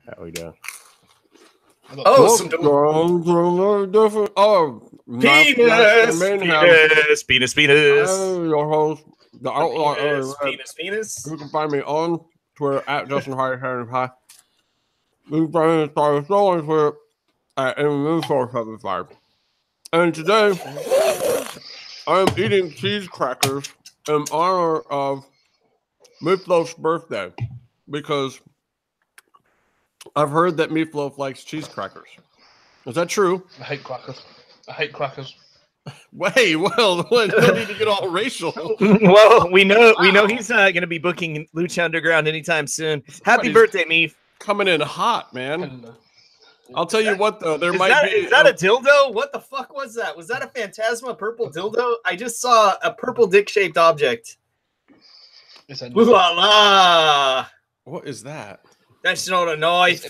There we go. Oh, some different. Oh, penis. Your host, the outlaw. Penis. You can find me on Twitter at Justin High. You can find me on Twitter at MMMshow. And today, I am eating cheese crackers in honor of Meefloaf's birthday because I've heard that Meefloaf likes cheese crackers. Is that true? I hate crackers. Wait, well, no need to get all racial. Well, we know he's not going to be booking Lucha Underground anytime soon. Happy birthday, Meef! Coming in hot, man. I'll tell you what, though, is that a dildo? What the fuck was that? Was that a Phantasma purple dildo? I just saw a purple dick-shaped object. La. What is that? That's not a knife.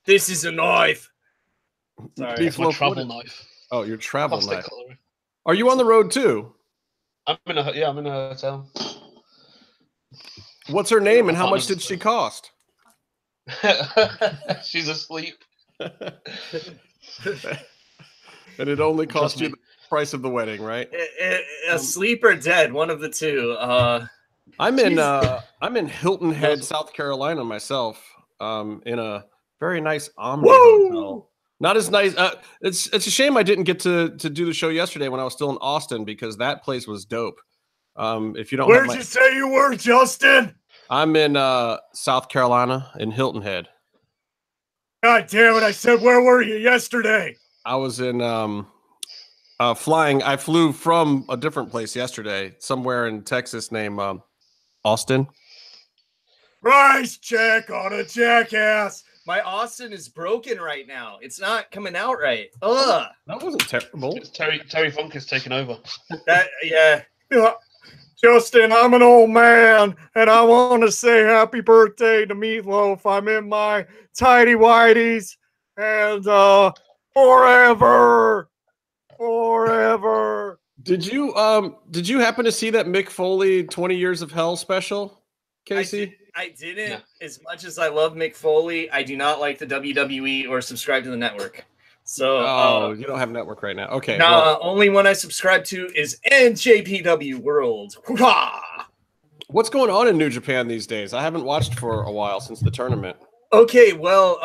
This is a knife. Sorry, it's my travel knife. Oh, your travel knife. Are you on the road too? I'm in a hotel. What's her name and how much did she cost? She's asleep. And it only cost you the price of the wedding, right? Asleep or dead, one of the two. I'm in Hilton Head, South Carolina myself. In a very nice Omni hotel. Not as nice. It's a shame I didn't get to do the show yesterday when I was still in Austin because that place was dope. If you don't, where'd you say you were, Justin? I'm in South Carolina in Hilton Head. God damn it! I said, where were you yesterday? I was in flying. I flew from a different place yesterday, somewhere in Texas named Austin. Price check on a jackass. My Austin is broken right now. It's not coming out right. Ugh. That wasn't terrible. It's Terry Funk is taking over. Yeah. Justin, I'm an old man, and I want to say happy birthday to Meefloaf. I'm in my tidy whities, and forever. Did you happen to see that Mick Foley 20 Years of Hell special, Casey? I didn't. Yeah. As much as I love Mick Foley, I do not like the WWE or subscribe to the network. So, you don't have network right now. Okay. No, well, only one I subscribe to is NJPW World. What's going on in New Japan these days? I haven't watched for a while since the tournament. Okay, well,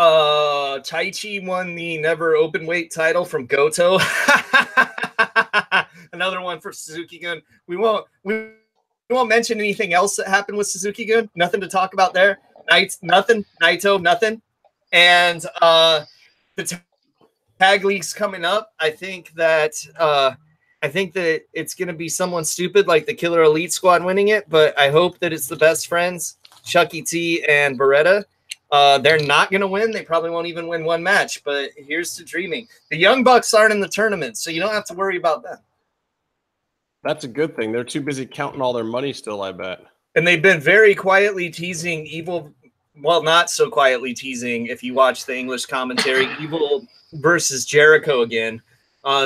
Taichi won the never open weight title from Goto. Another one for Suzuki-gun. We won't mention anything else that happened with Suzuki-gun. Nothing to talk about there. Nothing. Naito, nothing. And the tag league's coming up. I think that it's going to be someone stupid like the Killer Elite Squad winning it, but I hope that it's the Best Friends, Chucky T and Beretta. They're not going to win. They probably won't even win one match, but here's to dreaming. The Young Bucks aren't in the tournament, so you don't have to worry about them. That's a good thing. They're too busy counting all their money still, I bet. And they've been very quietly teasing Evil. Well, not so quietly teasing if you watch the English commentary. Evil versus Jericho again.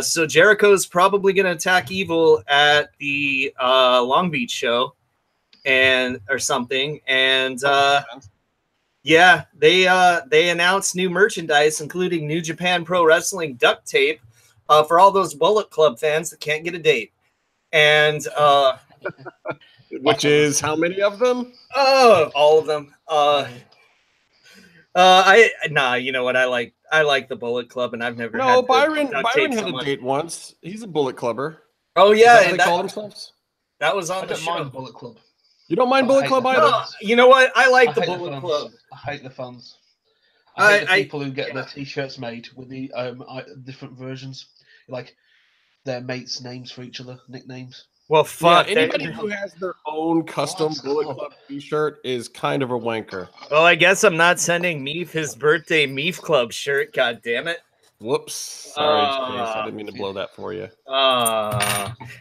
So Jericho's probably going to attack Evil at the Long Beach show or something. And yeah, they announced new merchandise, including New Japan Pro Wrestling duct tape for all those Bullet Club fans that can't get a date. And which is how many of them? All of them. You know what? I like the Bullet Club, and I've never. No, Byron had a date once. He's a Bullet Clubber. Oh yeah, is that what they call themselves. That was on the show. Mind Bullet Club. You don't mind Bullet Club either? No, you know what? I like the Bullet Club. I hate the fans. I hate the people who get their t-shirts made with the different versions, like their mates' names for each other, nicknames. Well, fuck. Yeah, anybody who has their own custom Bullet Club t-shirt is kind of a wanker. Well, I guess I'm not sending Meef his birthday Meef Club shirt. God damn it. Whoops. Sorry, I didn't mean to blow that for you.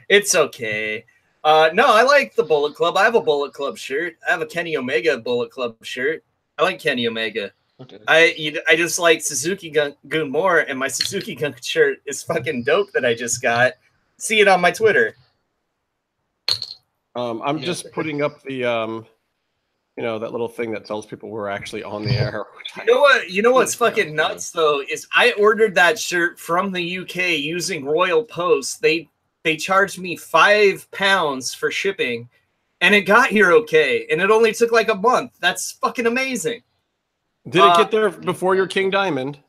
It's okay. No, I like the Bullet Club. I have a Bullet Club shirt. I have a Kenny Omega Bullet Club shirt. I like Kenny Omega. Okay. I just like Suzuki Gun more, and my Suzuki Gun shirt is fucking dope that I just got. See it on my Twitter. I'm just putting up the You know, that little thing that tells people we're actually on the air. You know what's fucking nuts though is I ordered that shirt from the UK using Royal Post. They charged me £5 for shipping, and it got here okay, and it only took like a month. That's fucking amazing. Did it get there before your King Diamond?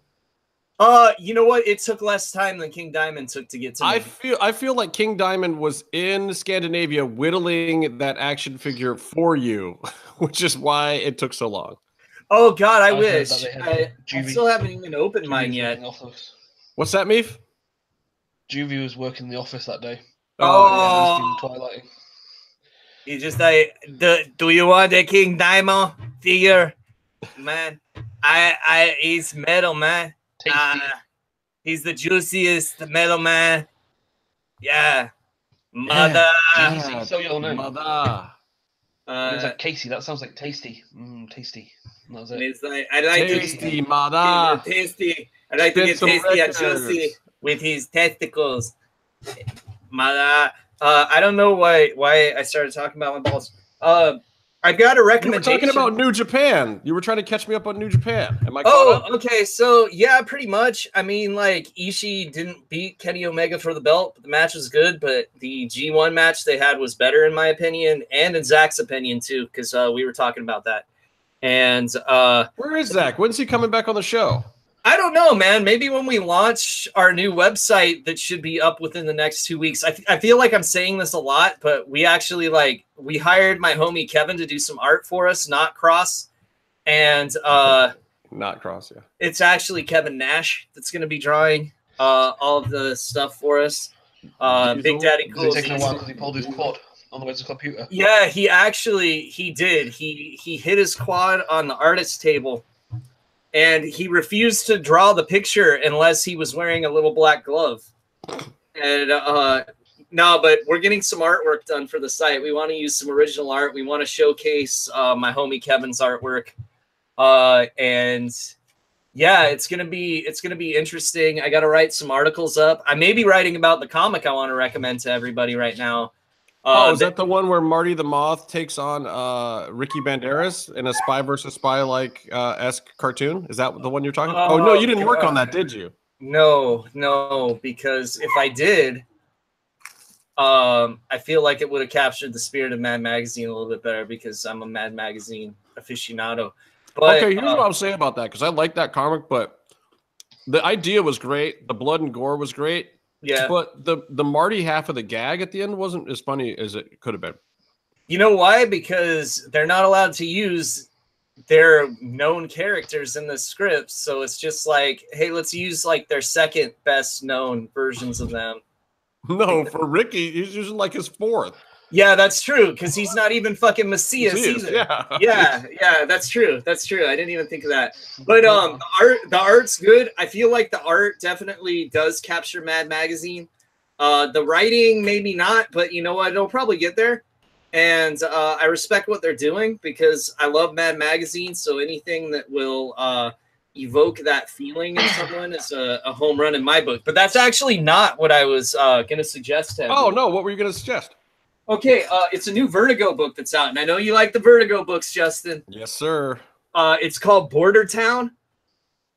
You know what? It took less time than King Diamond took to get to me. I feel like King Diamond was in Scandinavia whittling that action figure for you, which is why it took so long. Oh God, I wish. I still haven't even opened mine yet. What's that, Meef? Juvie was working in the office that day. Oh, Twilighting. He just like, do you want a King Diamond figure, man? He's metal, man. He's the juiciest metal man. Yeah, mother. Yeah. So your name, mother. It's like Casey. That sounds like tasty. Tasty. That was it. It's like I like tasty, mother. Tasty. I like to get tasty and juicy with his testicles, mother. I don't know why I started talking about my balls. I've got a recommendation. You were talking about New Japan. You were trying to catch me up on New Japan. Am I caught up? Okay. So, yeah, pretty much. I mean, like, Ishii didn't beat Kenny Omega for the belt. But the match was good, but the G1 match they had was better, in my opinion, and in Zach's opinion, too, because we were talking about that. And where is Zach? When's he coming back on the show? I don't know, man. Maybe when we launch our new website that should be up within the next 2 weeks. I feel like I'm saying this a lot, but we actually we hired my homie Kevin to do some art for us, not Cross. And not Cross, yeah. It's actually Kevin Nash that's going to be drawing all of the stuff for us. Big Daddy Cool. Is it taking a while because he pulled his quad on the way to the computer? Yeah, he did. He hit his quad on the artist table. And he refused to draw the picture unless he was wearing a little black glove. And no, but we're getting some artwork done for the site. We want to use some original art. We want to showcase my homie Kevin's artwork. And yeah, it's gonna be interesting. I got to write some articles up. I may be writing about the comic I want to recommend to everybody right now. Is that the one where Marty the Moth takes on Ricky Banderas in a spy versus spy like esque cartoon? Is that the one you're talking about? Oh no, you didn't work on that, did you? No, because if I did, I feel like it would have captured the spirit of Mad Magazine a little bit better because I'm a Mad Magazine aficionado. But, okay, here's what I'll say about that because I like that comic, but the idea was great. The blood and gore was great. Yeah, but the Marty half of the gag at the end wasn't as funny as it could have been. You know why? Because they're not allowed to use their known characters in the scripts, so it's just like, hey, let's use like their second best known versions of them. No, for Ricky, he's using like his fourth. Yeah, that's true, because he's not even fucking Macias either. Yeah, that's true. That's true. I didn't even think of that. But the art's good. I feel like the art definitely does capture Mad Magazine. The writing, maybe not, but you know what? It'll probably get there. And I respect what they're doing because I love Mad Magazine. So anything that will evoke that feeling in someone is a home run in my book. But that's actually not what I was going to suggest. Oh, no. What were you going to suggest? Okay, it's a new Vertigo book that's out, and I know you like the Vertigo books, Justin. Yes, sir. It's called Border Town,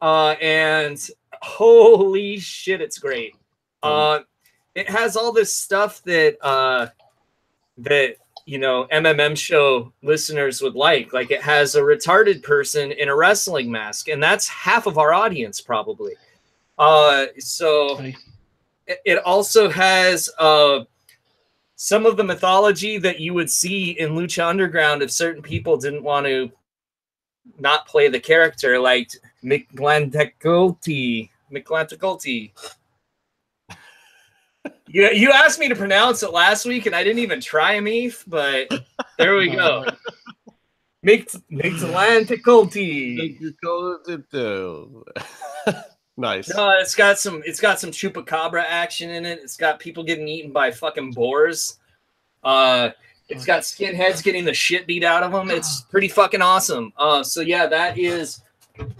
and holy shit, it's great. It has all this stuff that you know MMMshow listeners would like. Like it has a retarded person in a wrestling mask, and that's half of our audience probably. So it also has some of the mythology that you would see in Lucha Underground if certain people didn't want to not play the character, like McGlanticulty. You asked me to pronounce it last week, and I didn't even try, Meef, but there we go. McGlanticulty. Nice. No, it's got some chupacabra action in it. It's got people getting eaten by fucking boars. It's got skinheads getting the shit beat out of them. It's pretty fucking awesome. So yeah, that is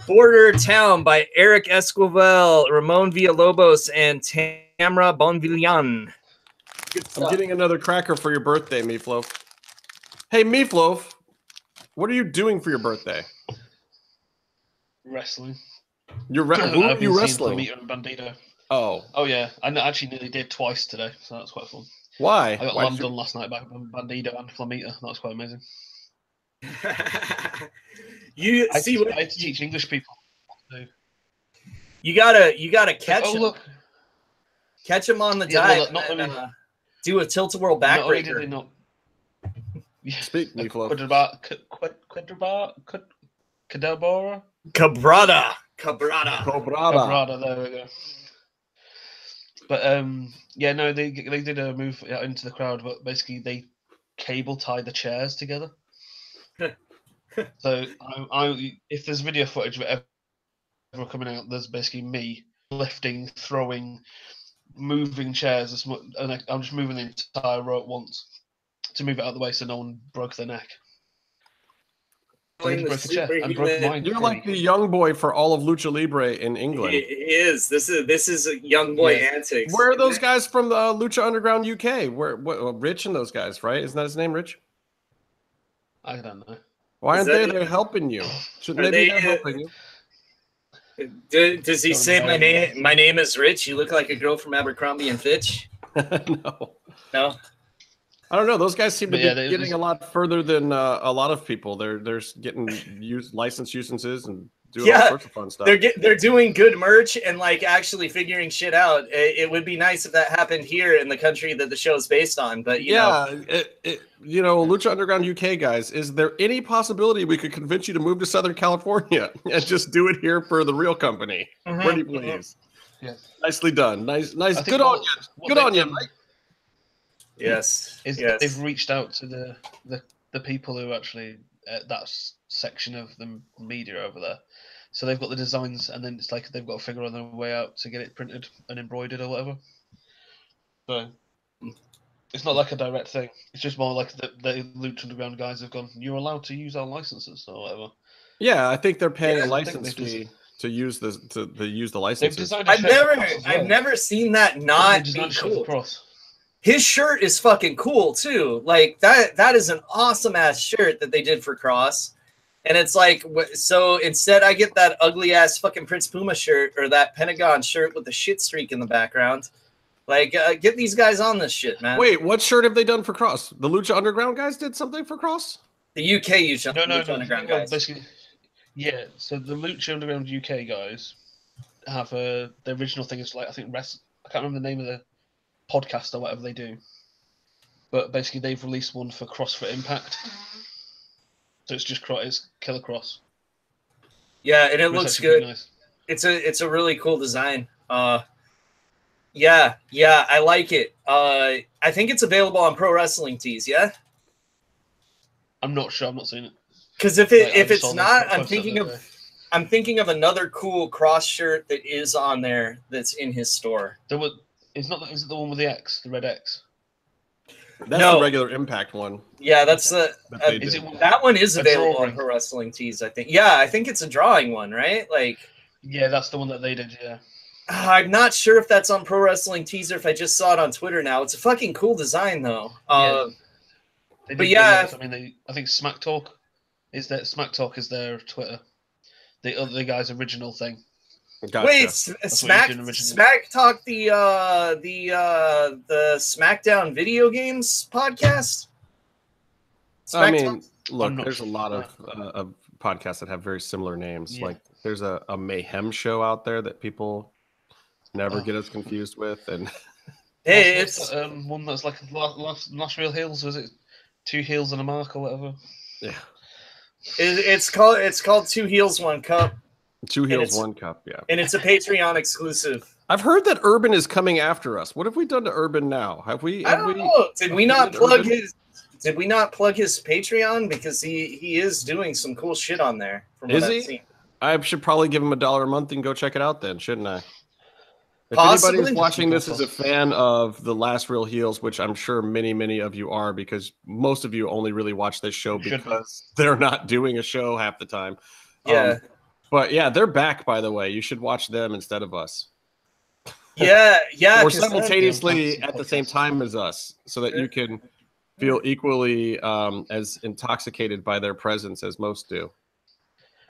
Border Town by Eric Esquivel, Ramon Villalobos, and Tamara Bonvillan. I'm getting another cracker for your birthday, Meefloaf. Hey, Meefloaf. What are you doing for your birthday? Wrestling. Who are you wrestling? Flamita and Bandito. Oh yeah. I actually nearly did twice today, so that's quite fun. Why? I got Lamb done last night by Bandito and Flamita. That was quite amazing. I had to teach English people. You gotta catch him. Look. Catch him on the dive and do a tilt-a-whirl backbreaker. Not Speak, Meefloaf. Cadabora? Cabrada, there we go. But yeah, no, they did a move into the crowd, but basically they cable tie the chairs together. So if there's video footage of it ever coming out, there's basically me lifting, throwing, moving chairs, and I'm just moving the entire row at once to move it out of the way so no one broke their neck. Broke the chair and broke mine. You're like the young boy for all of Lucha Libre in England. It is. This is a young boy antics. Where are those guys from the Lucha Underground UK? Rich and those guys, right? Isn't that his name, Rich? I don't know. Why aren't they there helping you? Shouldn't they be there helping you? Does he say my name is Rich? You look like a girl from Abercrombie and Fitch. No. I don't know. Those guys seem to be getting a lot further than a lot of people. They're getting licenses and doing all sorts of fun stuff. They're doing good merch and like actually figuring shit out. It would be nice if that happened here in the country that the show is based on. But you know, Lucha Underground UK guys, is there any possibility we could convince you to move to Southern California and just do it here for the real company? Pretty please. Yeah. Nicely done. Nice. Good on you. Good on you, Mike. Yes. They've reached out to the people who actually that section of the media over there. So they've got the designs, and then it's like they've got to figure out their way out to get it printed and embroidered or whatever. So it's not like a direct thing. It's just more like the Lucha Underground guys have gone, you're allowed to use our licenses or whatever. Yeah, I think they're paying a license fee to use the licenses. I've never seen that not be cool. His shirt is fucking cool too. Like that is an awesome ass shirt that they did for Cross. And it's like, so instead I get that ugly ass fucking Prince Puma shirt or that Pentagon shirt with the shit streak in the background. Like, get these guys on this shit, man. Wait, what shirt have they done for Cross? The Lucha Underground guys did something for Cross? The UK Lucha Underground guys. Basically, yeah, so the Lucha Underground UK guys have the original thing is like, I think, I can't remember the name of the podcast or whatever they do. But basically, they've released one for Cross for Impact. So it's just it's Killer Cross. Yeah, and it looks good. Nice. It's a really cool design. Yeah, I like it. I think it's available on Pro Wrestling Tees. Yeah. I'm not sure. I'm not seeing it. Because if it's not, I'm thinking of another cool Cross shirt that is on there that's in his store. Is it the one with the X, the red X? That's the regular Impact one. Yeah, that's that one is available on Pro Wrestling Tees, I think. Yeah, I think it's a drawing one, right? Like, yeah, that's the one that they did. Yeah. I'm not sure if that's on Pro Wrestling Tees or if I just saw it on Twitter now. It's a fucking cool design, though. But yeah, I mean, I think Smack Talk is their Twitter. The other guy's original thing. Gotcha. Wait, Smack Talk, the SmackDown video games podcast? Look, there's a lot of podcasts that have very similar names. Yeah. Like there's a Mayhem show out there that people never get us confused with, and hey, it's one that's like last real heels. Was it 2 heels and a mark or whatever? Yeah, it's called 2 Heels 1 Cup. 2 Heels 1 Cup, yeah. And it's a Patreon exclusive. I've heard that Urban is coming after us. What have we done to Urban now? I don't know. Did we not plug his Patreon? Because he is doing some cool shit on there. Is he? I should probably give him $1 a month and go check it out then, shouldn't I? If Possibly. anybody's watching this is a fan of The Last Real Heels, which I'm sure many, many of you are, because most of you only really watch this show because they're not doing a show half the time. Yeah. But yeah, they're back, by the way. You should watch them instead of us. Yeah. Or simultaneously at the same time as us, so that you can feel equally as intoxicated by their presence as most do.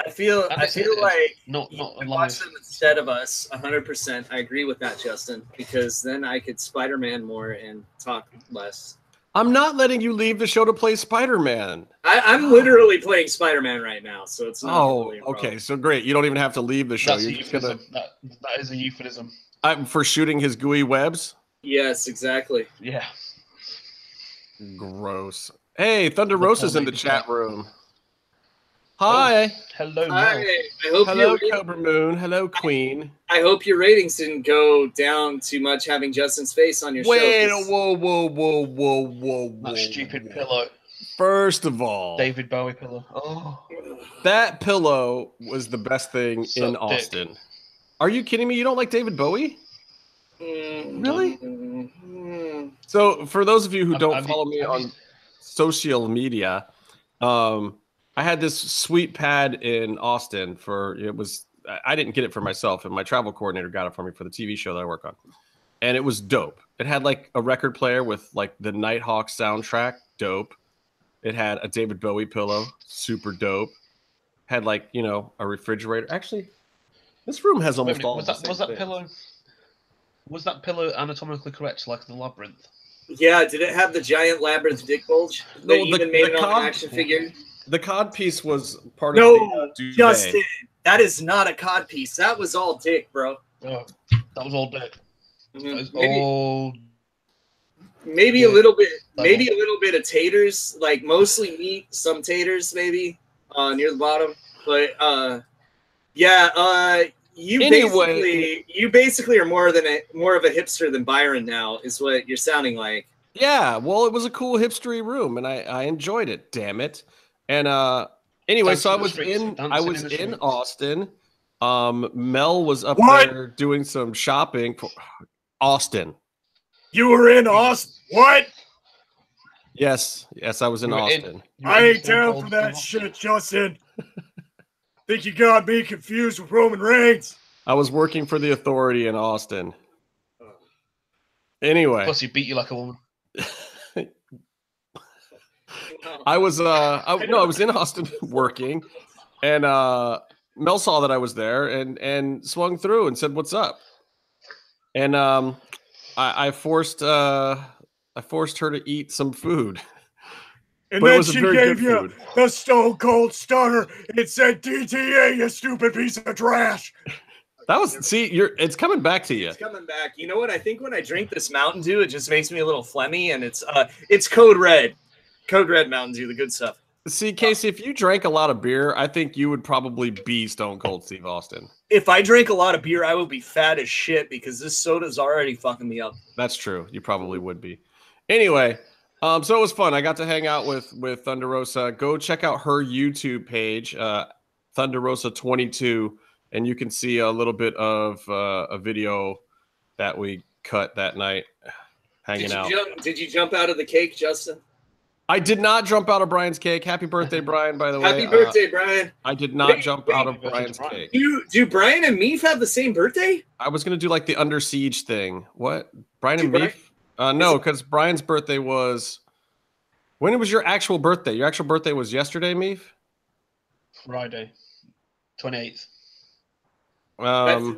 I feel like not you can alive. watch them instead of us 100%. I agree with that, Justin, because then I could Spider-Man more and talk less. I'm not letting you leave the show to play Spider-Man. I'm literally playing Spider-Man right now, so it's not really a problem. Okay, so great. You don't even have to leave the show. That's a You're just gonna euphemism. That is a euphemism. for shooting his gooey webs. Yes, exactly. Yeah. Gross. Hey, Thunder Rosa's in the chat room. Hi. Oh, hello, Hi. Mel. Hello, Cobra Moon. Hello, Queen. I hope your ratings didn't go down too much having Justin's face on your show. Whoa. That stupid pillow. First of all, David Bowie pillow. Oh. that pillow was the best thing in Austin. Dick. Are you kidding me? You don't like David Bowie? Really? So, for those of you who don't follow me on social media, I had this sweet pad in Austin I didn't get it for myself, and my travel coordinator got it for me for the TV show that I work on. And it was dope. It had like a record player with like the Nighthawk soundtrack, dope. It had a David Bowie pillow, super dope. Had like, a refrigerator. Actually, this room has almost all the same things. Was that pillow anatomically correct, like the labyrinth? Yeah, did it have the giant labyrinth dick bulge? No, They even made it on an action figure? The cod piece was part of No, the Justin, that is not a cod piece. That was all dick, bro. Oh, that was all dick. Mm-hmm. That was all... Maybe a little bit of taters, like mostly meat, some taters maybe near the bottom. But you basically are more of a hipster than Byron now, is what you're sounding like. Yeah, well, it was a cool hipstery room, and I enjoyed it. Damn it! And anyway, so I was in Austin. Mel was up there doing some shopping for Austin. You were in Austin? What? Yes, I was in Austin. I ain't down for that shit, Justin. Think you got me confused with Roman Reigns? I was working for the Authority in Austin. Anyway. Plus, he beat you like a woman. I was in Austin working, and Mel saw that I was there and swung through and said, "What's up?" And I forced her to eat some food. And then she gave you the Stone Cold Stunner. It said DTA, you stupid piece of trash. It's coming back to you. It's coming back. You know what? I think when I drink this Mountain Dew, it just makes me a little phlegmy, and it's Code Red. Code Red Mountain Dew, the good stuff. See, Casey, if you drank a lot of beer, I think you would probably be Stone Cold Steve Austin. If I drank a lot of beer, I would be fat as shit because this soda's already fucking me up. That's true. You probably would be. Anyway, so it was fun. I got to hang out with Thunder Rosa. Go check out her YouTube page, Thunder Rosa 22, and you can see a little bit of a video that we cut that night hanging out. Did you jump out of the cake, Justin? I did not jump out of Brian's cake. Happy birthday, Brian, by the way. Happy birthday, Brian. I did not jump out of Brian's cake. Do Brian and Meef have the same birthday? I was going to do like the Under Siege thing. What? Brian and Meef? No, because Brian's birthday was... When was your actual birthday? Your actual birthday was yesterday, Meef? Friday, 28th.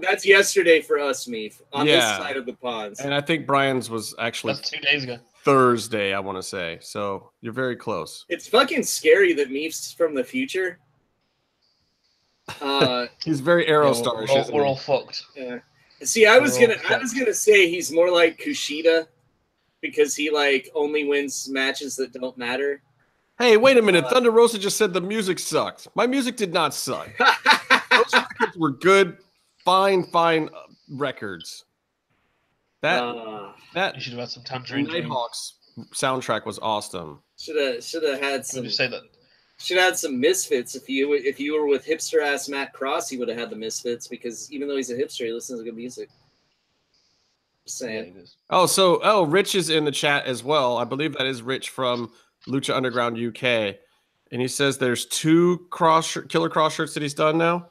That's yesterday for us, Meef, on this side of the ponds. And I think Brian's was actually... That's 2 days ago. Thursday, I want to say. So you're very close. It's fucking scary that Meef's from the future. He's very Aerostarish. We're all fucked. Yeah. See, I was gonna say he's more like Kushida because he like only wins matches that don't matter. Hey, wait a minute. Thunder Rosa just said the music sucked. My music did not suck. Those records were good, fine records. That you should have had some Tangerine Dream. Nighthawks soundtrack was awesome. Should have had some. Just say that. Should have had some Misfits. If you were with hipster ass Matt Cross, he would have had the Misfits because even though he's a hipster, he listens to good music. Just saying. Yeah, Rich is in the chat as well. I believe that is Rich from Lucha Underground UK, and he says there's 2 Killer Cross shirts that he's done now.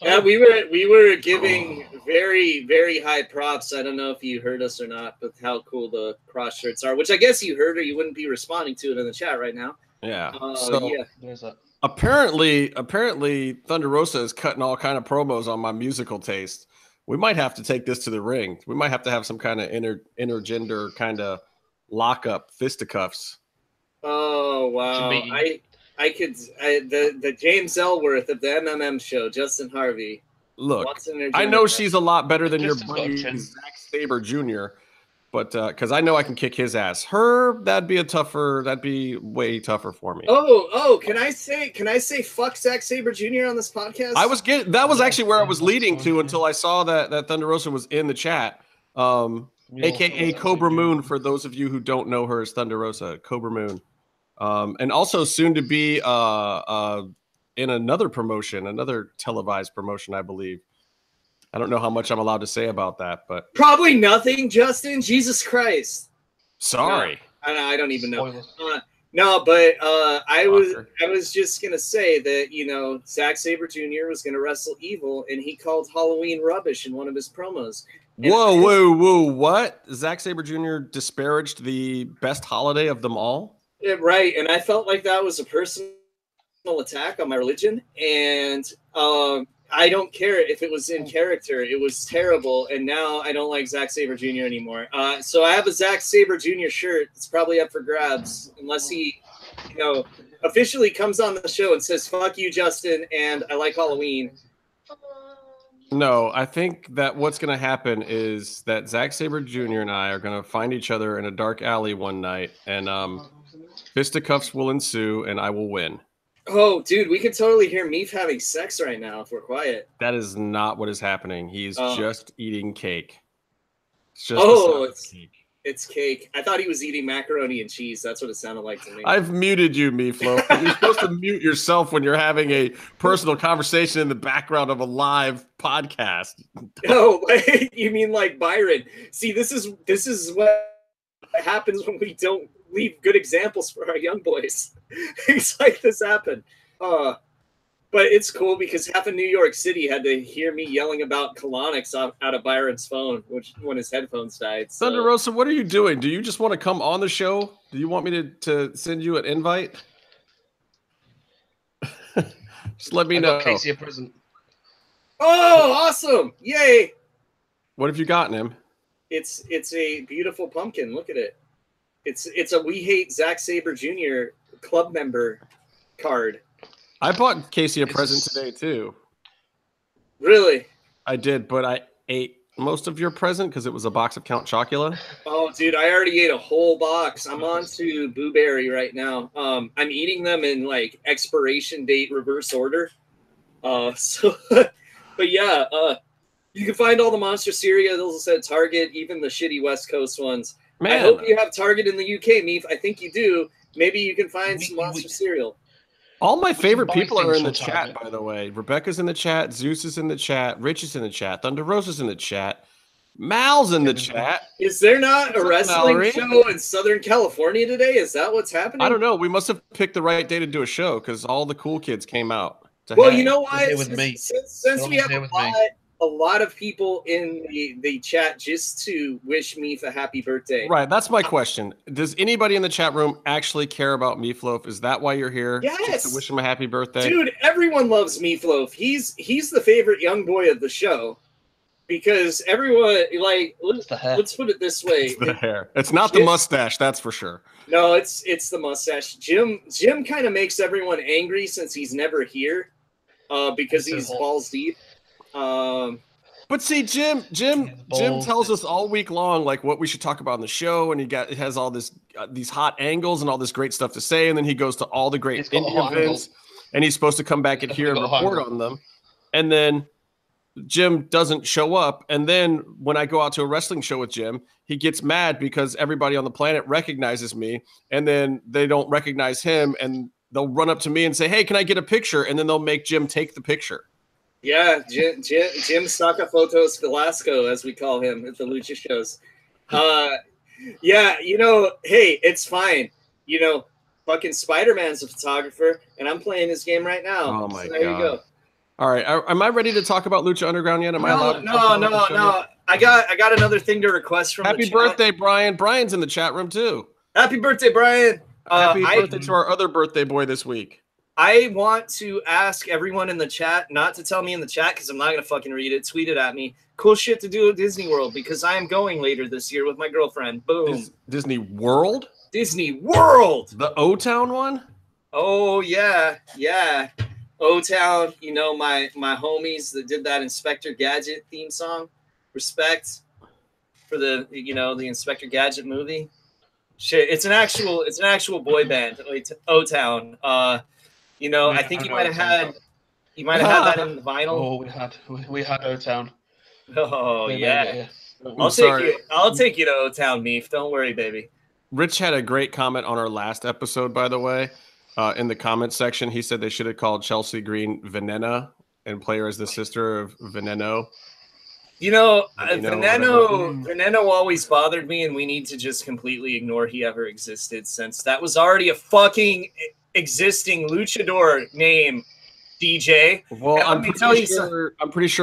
Yeah, we were giving very, very high props. I don't know if you heard us or not, but how cool the cross shirts are, which I guess you heard or you wouldn't be responding to it in the chat right now. Yeah. Yeah. There's that. Apparently Thunder Rosa is cutting all kind of promos on my musical taste. We might have to take this to the ring. We might have to have some kind of intergender kind of lockup fisticuffs. Oh wow! The James Ellsworth of the MMM show, Justin Harvey. Look, I know she's a lot better than your buddy Zack Sabre Jr., but because I know I can kick his ass. That'd be way tougher for me. Oh, can I say fuck Zack Sabre Jr. on this podcast? That was actually where I was leading to until I saw that Thunder Rosa was in the chat. AKA Cobra Moon, for those of you who don't know her as Thunder Rosa, Cobra Moon. And also soon to be in another promotion, another televised promotion, I believe. I don't know how much I'm allowed to say about that, but probably nothing, Justin. Jesus Christ. Sorry. No, I don't even know. No, but I was just gonna say that Zack Sabre Jr. was gonna wrestle Evil, and he called Halloween rubbish in one of his promos. And whoa! What? Zack Sabre Jr. disparaged the best holiday of them all? Yeah, right, and I felt like that was a personal attack on my religion, and I don't care if it was in character. It was terrible, and now I don't like Zack Sabre Jr. anymore. So I have a Zack Sabre Jr. shirt. It's probably up for grabs, unless he, officially comes on the show and says, "Fuck you, Justin," and I like Halloween. No, I think that what's going to happen is that Zack Sabre Jr. and I are going to find each other in a dark alley one night, and fisticuffs will ensue, and I will win. Oh, dude, we could totally hear Meef having sex right now if we're quiet. That is not what is happening. He's just eating cake. It's just cake. It's cake. I thought he was eating macaroni and cheese. That's what it sounded like to me. I've muted you, Meefloaf. You're supposed to mute yourself when you're having a personal conversation in the background of a live podcast. Oh, you mean like Byron? See, this is what happens when we don't leave good examples for our young boys. Things like this happen. But it's cool because half of New York City had to hear me yelling about colonics out of Byron's phone, when his headphones died. So. Thunder Rosa, what are you doing? Do you just want to come on the show? Do you want me to send you an invite? Just let me know. Casey a present. Oh, awesome! Yay! What have you gotten him? It's a beautiful pumpkin. Look at it. It's a We Hate Zack Sabre Jr. club member card. I bought Casey a present today too. Really? I did, but I ate most of your present because it was a box of Count Chocula. Oh, dude, I already ate a whole box. I'm on to Blueberry right now. I'm eating them in like expiration date reverse order. But yeah, you can find all the Monster cereals at Target, even the shitty West Coast ones. Man. I hope you have Target in the UK, Meef. I think you do. Maybe you can find some Monster cereal. All my favorite people are in the chat, by the way. Rebecca's in the chat. Zeus is in the chat. Rich is in the chat. Thunder Rosa's in the chat. Mal's in the chat. Is there not a wrestling show in Southern California today? Is that what's happening? I don't know. We must have picked the right day to do a show because all the cool kids came out. Well, you know what? Since we have a lot of people in the chat just to wish Meef a happy birthday. Right. That's my question. Does anybody in the chat room actually care about Meefloaf? Is that why you're here? Yes. Just to wish him a happy birthday? Dude, everyone loves Meefloaf. He's the favorite young boy of the show because everyone, like, let's put it this way. It's the hair. It's not the mustache, that's for sure. No, it's the mustache. Jim kind of makes everyone angry since he's never here because he's balls deep. But see, Jim tells us all week long like what we should talk about on the show, and it has all these hot angles and all this great stuff to say, and then he goes to all the great indie events, and he's supposed to come back in here and report on them, and then Jim doesn't show up, and then when I go out to a wrestling show with Jim, he gets mad because everybody on the planet recognizes me, and then they don't recognize him, and they'll run up to me and say, "Hey, can I get a picture?" And then they'll make Jim take the picture. Yeah, Jim Sakafotos Velasco, as we call him at the Lucha shows. Yeah, hey, it's fine. Fucking Spider-Man's a photographer, and I'm playing his game right now. Oh, my God. There you go. All right. Am I ready to talk about Lucha Underground yet? Am I allowed? No. I got another thing to request from Happy the chat. birthday, Brian. Brian's in the chat room too. Happy birthday, Brian. Happy birthday to our other birthday boy this week. I want to ask everyone in the chat not to tell me in the chat because I'm not going to fucking read it. Tweet it at me. Cool shit to do at Disney World because I am going later this year with my girlfriend. Boom. Disney World? Disney World. The O-Town one? Oh, yeah. Yeah. O-Town, you know, my homies that did that Inspector Gadget theme song. Respect for the, you know, the Inspector Gadget movie. Shit, it's an actual boy band. O-Town. You know, I think you might have had that in the vinyl. Oh, we had O-Town. Oh yeah. I'll take you to O-Town, Meef. Don't worry, baby. Rich had a great comment on our last episode, by the way. In the comment section, he said they should have called Chelsea Green Venena and play her as the sister of Veneno. You know, Veneno always bothered me, and we need to just completely ignore he ever existed, since that was already a fucking existing luchador name, DJ. Well, I'm pretty sure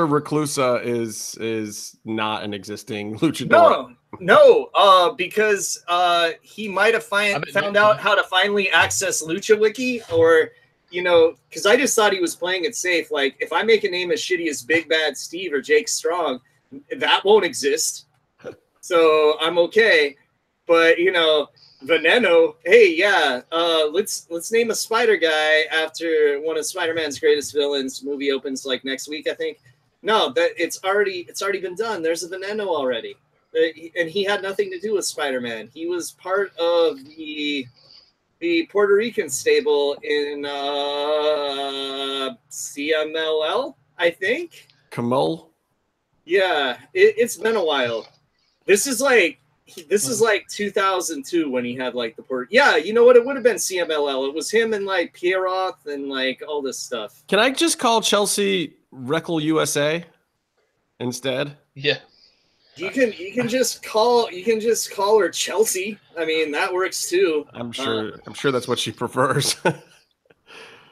Reclusa is not an existing luchador. No, because he might have found out how to finally access Lucha Wiki, or you know, because I just thought he was playing it safe. Like, if I make a name as shitty as Big Bad Steve or Jake Strong, that won't exist. So I'm okay. But you know, Veneno, hey, yeah, let's name a spider guy after one of Spider-Man's greatest villains. Movie opens like next week, I think. No, that it's already been done. There's a Veneno already, and he had nothing to do with Spider-Man. He was part of the Puerto Rican stable in CMLL, I think. Kamel? Yeah, it's been a while. This is like 2002 when he had like the port. Yeah, you know what? It would have been CMLL. It was him and like Pierroth and like all this stuff. Can I just call Chelsea Reckle USA instead? Yeah. You can just call her Chelsea. I mean, that works too. I'm sure that's what she prefers.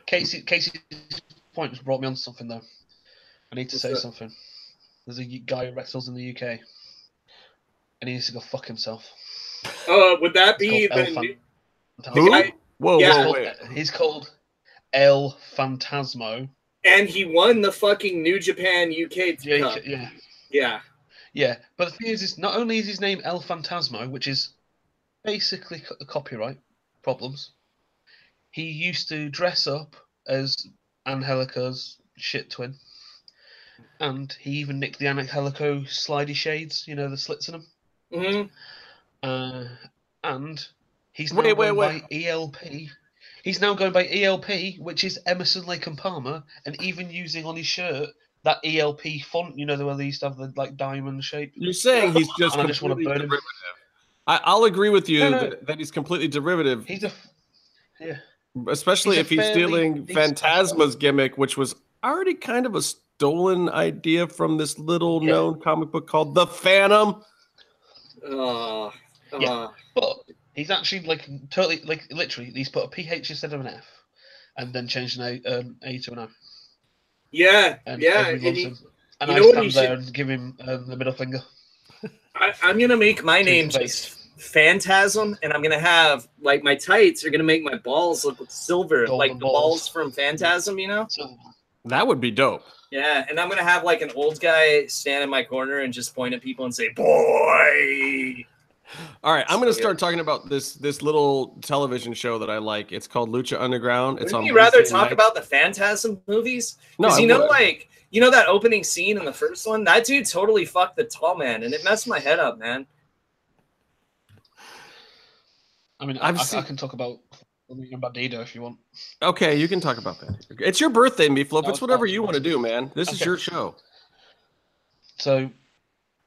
Casey's point just brought me on something though. I need to say something. There's a guy who wrestles in the UK, and he needs to go fuck himself. Would that be the guy? Whoa, wait. He's called El Fantasmo, and he won the fucking New Japan UK Cup. Yeah. But the thing is not only is his name El Fantasmo, which is basically copyright problems. He used to dress up as Angelica's shit twin. And he even nicked the Angelico slidey shades, you know, the slits in them. Mm-hmm. And he's now going by ELP. He's now going by ELP, which is Emerson, Lake and Palmer, and even using on his shirt that ELP font, you know, the way they used to have the like diamond shape. You're saying he's just completely derivative. I'll agree with you that he's completely derivative. Especially if he's stealing Phantasma's gimmick, which was already kind of a stolen idea from this little known comic book called The Phantom. But he's actually like totally like literally he's put a PH instead of an F, and then changed an A to an O. Yeah, and I stand there and give him the middle finger. I'm gonna make my name just Phantasm, and I'm gonna have like my tights are gonna make my balls look silver, like the balls from Phantasm, you know. That would be dope. Yeah, and I'm gonna have like an old guy stand in my corner and just point at people and say, "Boy." All right, I'm gonna start talking about this little television show that I like. It's called Lucha Underground. Wouldn't you rather talk about the Phantasm movies? Because you know that opening scene in the first one, that dude totally fucked the tall man, and it messed my head up, man. I mean, I can talk about Bandido if you want. Okay, you can talk about that. It's your birthday, Meefloaf. It's whatever you want to do, man. This is your show. So,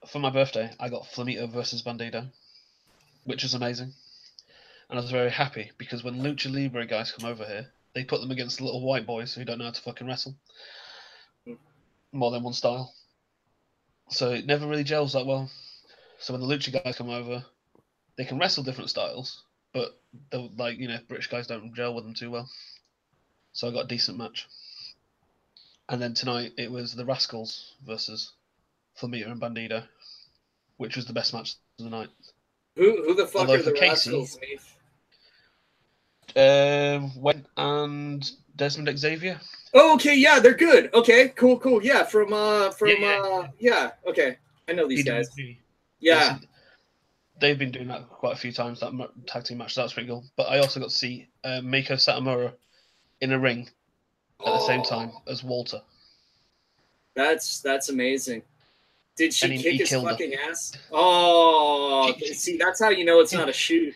for my birthday, I got Flamita versus Bandido, which was amazing. And I was very happy because when Lucha Libre guys come over here, they put them against little white boys who don't know how to fucking wrestle. More than one style. So it never really gels that well. So when the Lucha guys come over, they can wrestle different styles, but British guys don't gel with them too well. So I got a decent match. And then tonight it was the Rascals versus Flamita and Bandito, which was the best match of the night. Who the fuck Although are for the Casey, Rascals, Meef? Went and Desmond Xavier. Oh, okay, yeah, they're good. Okay, cool. Yeah, yeah, okay. I know these guys. Yeah. They've been doing that quite a few times, that tag team match. That was pretty cool. But I also got to see Miko Satomura in a ring at the same time as Walter. That's amazing. Did she kick his fucking ass? Oh, see, that's how you know it's not a shoot.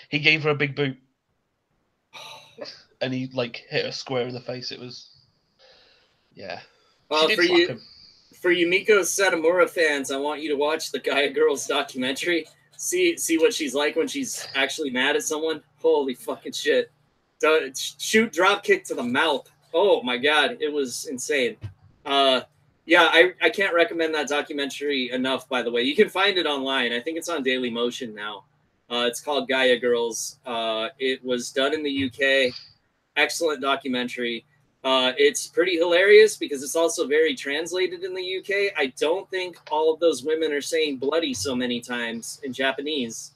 He gave her a big boot. And he hit her square in the face. It was, yeah. She did slap him. For you Miko Satomura fans, I want you to watch the Gaia Girls documentary. See what she's like when she's actually mad at someone. Holy fucking shit! Shoot drop kick to the mouth. Oh my god, it was insane. Yeah, I can't recommend that documentary enough. By the way, you can find it online. I think it's on Daily Motion now. It's called Gaia Girls. It was done in the UK. Excellent documentary. It's pretty hilarious because it's also very translated in the UK. I don't think all of those women are saying bloody so many times in Japanese.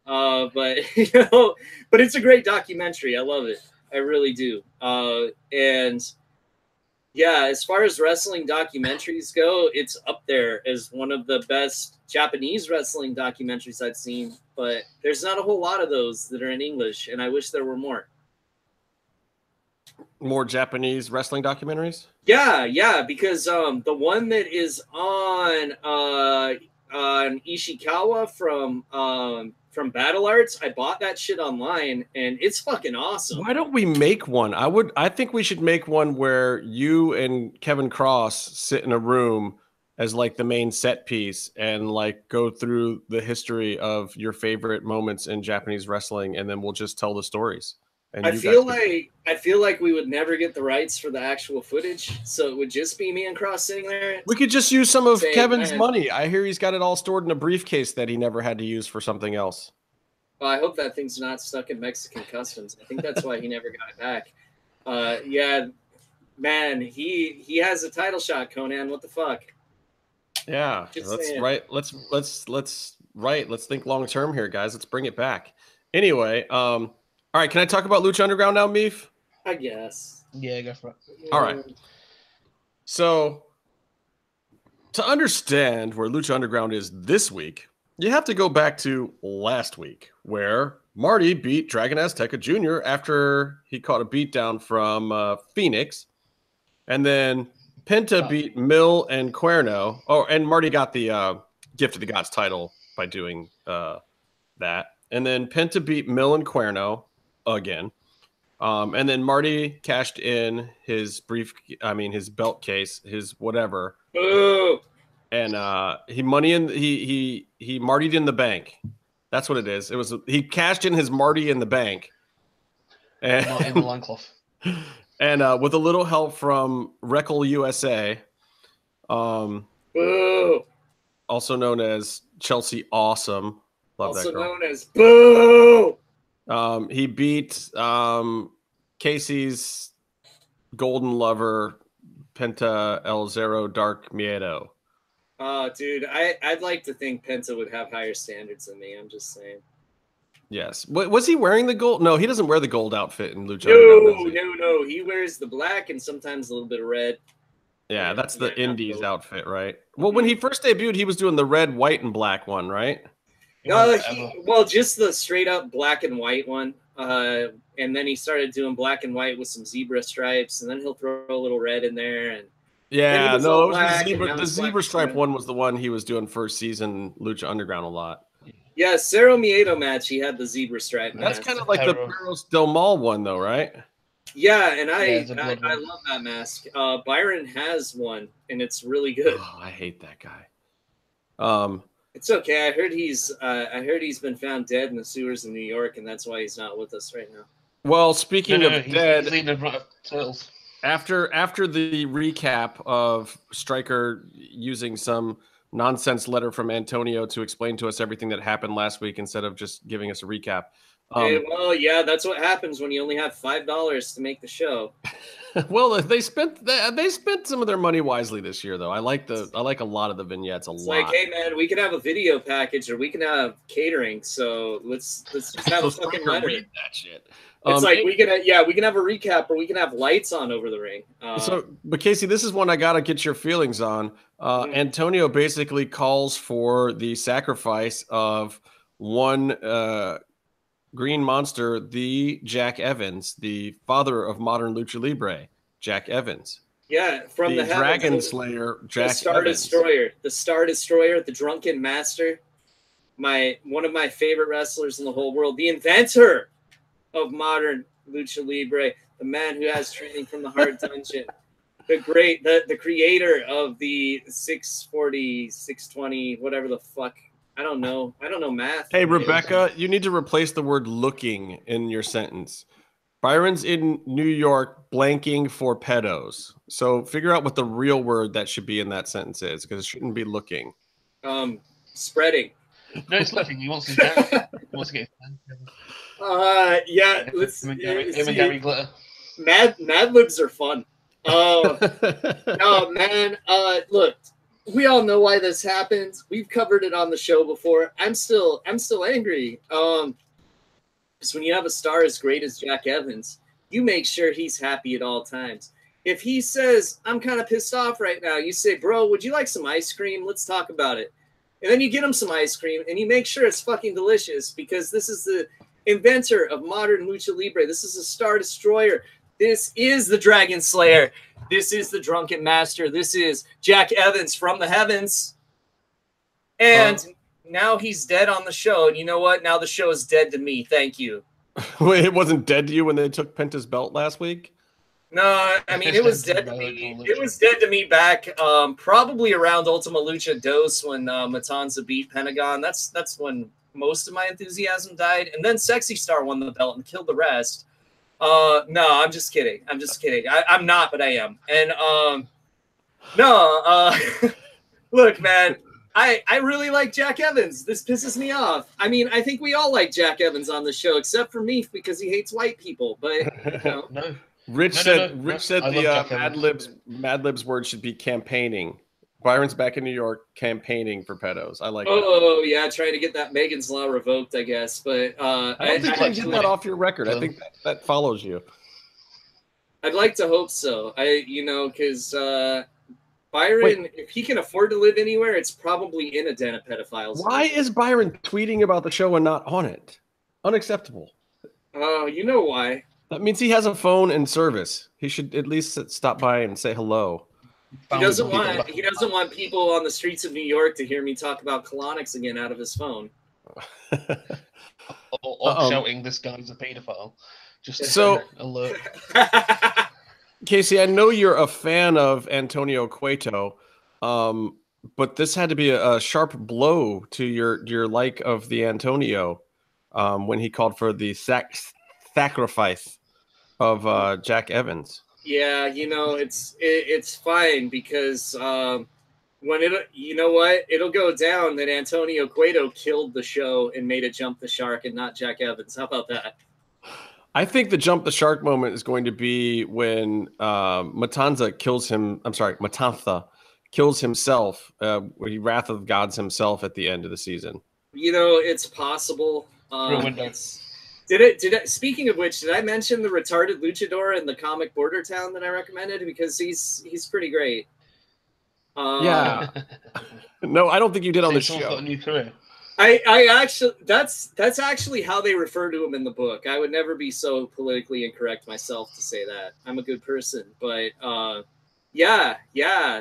But but it's a great documentary. I love it. I really do. And yeah, as far as wrestling documentaries go, it's up there as one of the best Japanese wrestling documentaries I've seen. But there's not a whole lot of those that are in English, and I wish there were more. More Japanese wrestling documentaries? Yeah, because the one that is on Ishikawa from Battle Arts, I bought that shit online and it's fucking awesome. Why don't we make one? I think we should make one where you and Kevin Cross sit in a room as the main set piece and go through the history of your favorite moments in Japanese wrestling, and then we'll just tell the stories. And I feel like we would never get the rights for the actual footage, so it would just be me and Cross sitting there. We could just use some of Kevin's money. I hear he's got it all stored in a briefcase that he never had to use for something else. Well, I hope that thing's not stuck in Mexican customs. I think that's why he never got it back. Yeah, man, he has a title shot, Conan. What the fuck? Yeah, Let's think long term here, guys. Let's bring it back. Anyway, all right, can I talk about Lucha Underground now, Meef? I guess. Yeah, go for it. All right. So, to understand where Lucha Underground is this week, you have to go back to last week, where Marty beat Dragon Azteca Jr. after he caught a beatdown from Phoenix. And then Penta beat Mill and Cuerno. Oh, and Marty got the Gift of the Gods title by doing that. And then Penta beat Mill and Cuerno again. And then Marty cashed in his his belt case, his whatever. Boo! And he Martied in the bank. That's what it is. He cashed in his Marty in the bank. And, Not in the loincloth. And with a little help from Reckle USA. Boo! Also known as Chelsea Awesome. Love also that girl. known as Boo! He beat Casey's golden lover, Penta El Zero Dark Miedo. Dude, I'd like to think Penta would have higher standards than me. I'm just saying. Yes. Was he wearing the gold? No, he doesn't wear the gold outfit in Lucha Underground. No. He wears the black and sometimes a little bit of red. Yeah, that's the Indies outfit, right? Well, when he first debuted, he was doing the red, white, and black one, right? Just the straight up black and white one. And then he started doing black and white with some zebra stripes, and then he'll throw a little red in there. And yeah, no, the zebra stripe one was the one he was doing first season Lucha Underground a lot. Yeah, Cerro Miedo match, he had the zebra stripe. That's kind of like the Perros Del Mal one, though, right? Yeah, and I love that mask. Byron has one, and it's really good. Oh, I hate that guy. It's okay. I heard he's been found dead in the sewers in New York, and that's why he's not with us right now. Well, speaking of dead, turtles. After the recap of Stryker using some nonsense letter from Antonio to explain to us everything that happened last week instead of just giving us a recap. Well, yeah, that's what happens when you only have $5 to make the show. Well, they spent some of their money wisely this year, though. I like a lot of the vignettes a It's lot. like, hey man, we can have a video package or we can have catering. So let's just have a fucking letter. Read that shit. It's like we can have a recap or we can have lights on over the ring. But Casey, this is one I gotta get your feelings on. Antonio basically calls for the sacrifice of one green monster, the Jack Evans, the father of modern lucha libre, Jack Evans. Yeah, from the Dragon heavens, Slayer, Jack the Star Evans. Destroyer, the Star Destroyer, the Drunken Master, one of my favorite wrestlers in the whole world, the inventor of modern lucha libre, the man who has training from the hard dungeon, the creator of the 640, 620, whatever the fuck. I don't know math. Hey, Rebecca, you need to replace the word looking in your sentence. Byron's in New York blanking for pedos. So figure out what the real word that should be in that sentence is, because it shouldn't be looking. Spreading. No, it's looking. He wants to get. Yeah. Let's. Him and Gary Glitter. Mad Libs are fun. No, man. Look, we all know why this happens. We've covered it on the show before. I'm still angry. Because when you have a star as great as Jack Evans, you make sure he's happy at all times. If he says, I'm kind of pissed off right now, you say, bro, would you like some ice cream? Let's talk about it. And then you get him some ice cream and you make sure it's fucking delicious, because this is the inventor of modern lucha libre. This is a Star Destroyer. This is the Dragon Slayer. This is the Drunken Master. This is Jack Evans from the heavens. And now he's dead on the show. And you know what? Now the show is dead to me. Thank you. Wait, it wasn't dead to you when they took Penta's belt last week? No, I mean, it was dead to me. It was dead to me back probably around Ultima Lucha Dos when Matanza beat Pentagon. That's when most of my enthusiasm died. And then Sexy Star won the belt and killed the rest. No, I'm just kidding. I'm not, but I am. And look, man, I really like Jack Evans. This pisses me off. I mean, I think we all like Jack Evans on the show, except for Meef because he hates white people. But you know. No. Rich said the Mad Libs word should be campaigning. Byron's back in New York campaigning for pedos. I like that. Yeah, trying to get that Megan's Law revoked, I guess. But I don't think you can get that off your record. I think that follows you. I'd like to hope so. Because Byron, if he can afford to live anywhere, it's probably in a den of pedophiles. Why is Byron tweeting about the show and not on it? Unacceptable. Oh, you know why. That means he has a phone and service. He should at least stop by and say hello. He doesn't want people on the streets of New York to hear me talk about colonics again out of his phone. or shouting, "This guy's a pedophile." Just so alert. Casey, I know you're a fan of Antonio Cueto, but this had to be a sharp blow to your like of the Antonio when he called for the sacrifice of Jack Evans. Yeah, it's fine because when it'll go down that Antonio Cueto killed the show and made it jump the shark and not Jack Evans. How about that? I think the jump the shark moment is going to be when Matanza kills him. I'm sorry, Matanza kills himself. Where he Wrath of Gods himself at the end of the season. It's possible. Speaking of which, did I mention the retarded luchador in the comic Border Town that I recommended? Because he's pretty great. Yeah. No, I don't think you did on the show. Got a new career. I actually that's actually how they refer to him in the book. I would never be so politically incorrect myself to say that. I'm a good person, but yeah,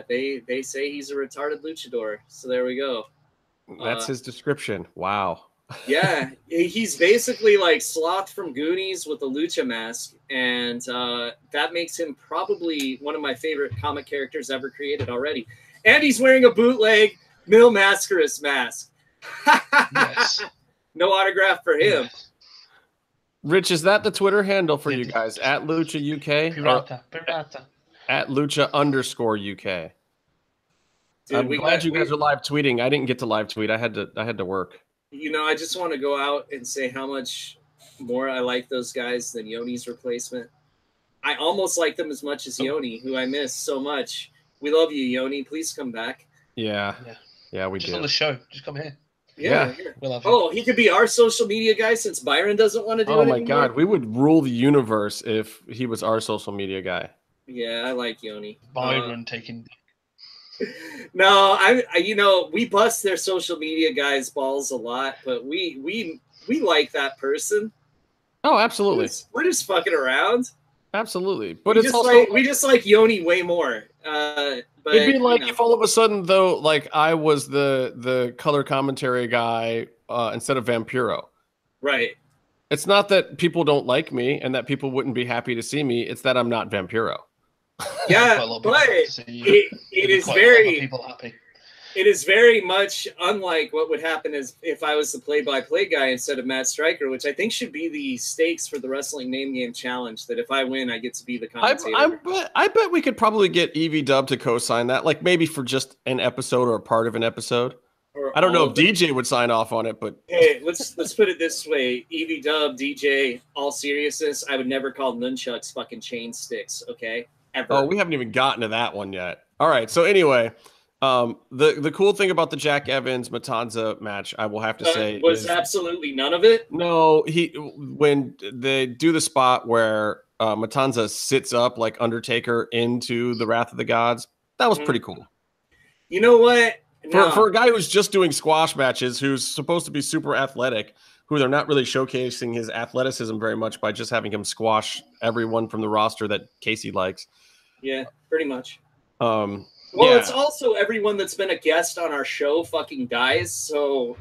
they say he's a retarded luchador. So there we go. That's his description. Wow. Yeah, he's basically like Sloth from Goonies with a lucha mask, and that makes him probably one of my favorite comic characters ever created already. And he's wearing a bootleg Mil Mascaras mask. Yes. No autograph for him. Yes. Rich, is that the Twitter handle for you guys? At Lucha UK? Pirata. At Lucha_UK. Dude, I'm glad you guys are live tweeting. I didn't get to live tweet. I had to work. I just want to go out and say how much more I like those guys than Yoni's replacement. I almost like them as much as Yoni, who I miss so much. We love you, Yoni. Please come back. Yeah, we just do. on the show. Just come here. Yeah. We'll have you. Oh, he could be our social media guy since Byron doesn't want to do it anymore. Oh my God, we would rule the universe if he was our social media guy. Yeah, I like Yoni. Byron taking. No, we bust their social media guys' balls a lot, but we like that person. Oh, absolutely. We're just fucking around. Absolutely, but we just like Yoni way more. But it'd be like if all of a sudden, though, like I was the color commentary guy instead of Vampiro. Right. It's not that people don't like me and that people wouldn't be happy to see me. It's that I'm not Vampiro. Yeah, but it is very people happy. It is very much unlike what would happen if I was the play-by-play guy instead of Matt Stryker, which I think should be the stakes for the Wrestling Name Game Challenge, that if I win, I get to be the commentator. I bet we could probably get Evie Dub to co-sign that, like maybe for just an episode or a part of an episode. I don't know if DJ would sign off on it, but... Hey, let's put it this way. Evie Dub, DJ, all seriousness, I would never call nunchucks fucking chain sticks, okay? Ever. Oh, we haven't even gotten to that one yet. All right, so anyway... the cool thing about the Jack Evans Matanza match, I will have to say, was absolutely none of it. No, when they do the spot where Matanza sits up like Undertaker into the Wrath of the Gods, that was pretty cool. You know what? For a guy who's just doing squash matches, who's supposed to be super athletic, who they're not really showcasing his athleticism very much by just having him squash everyone from the roster that Casey likes. Yeah, pretty much. Well, it's also everyone that's been a guest on our show fucking dies. So,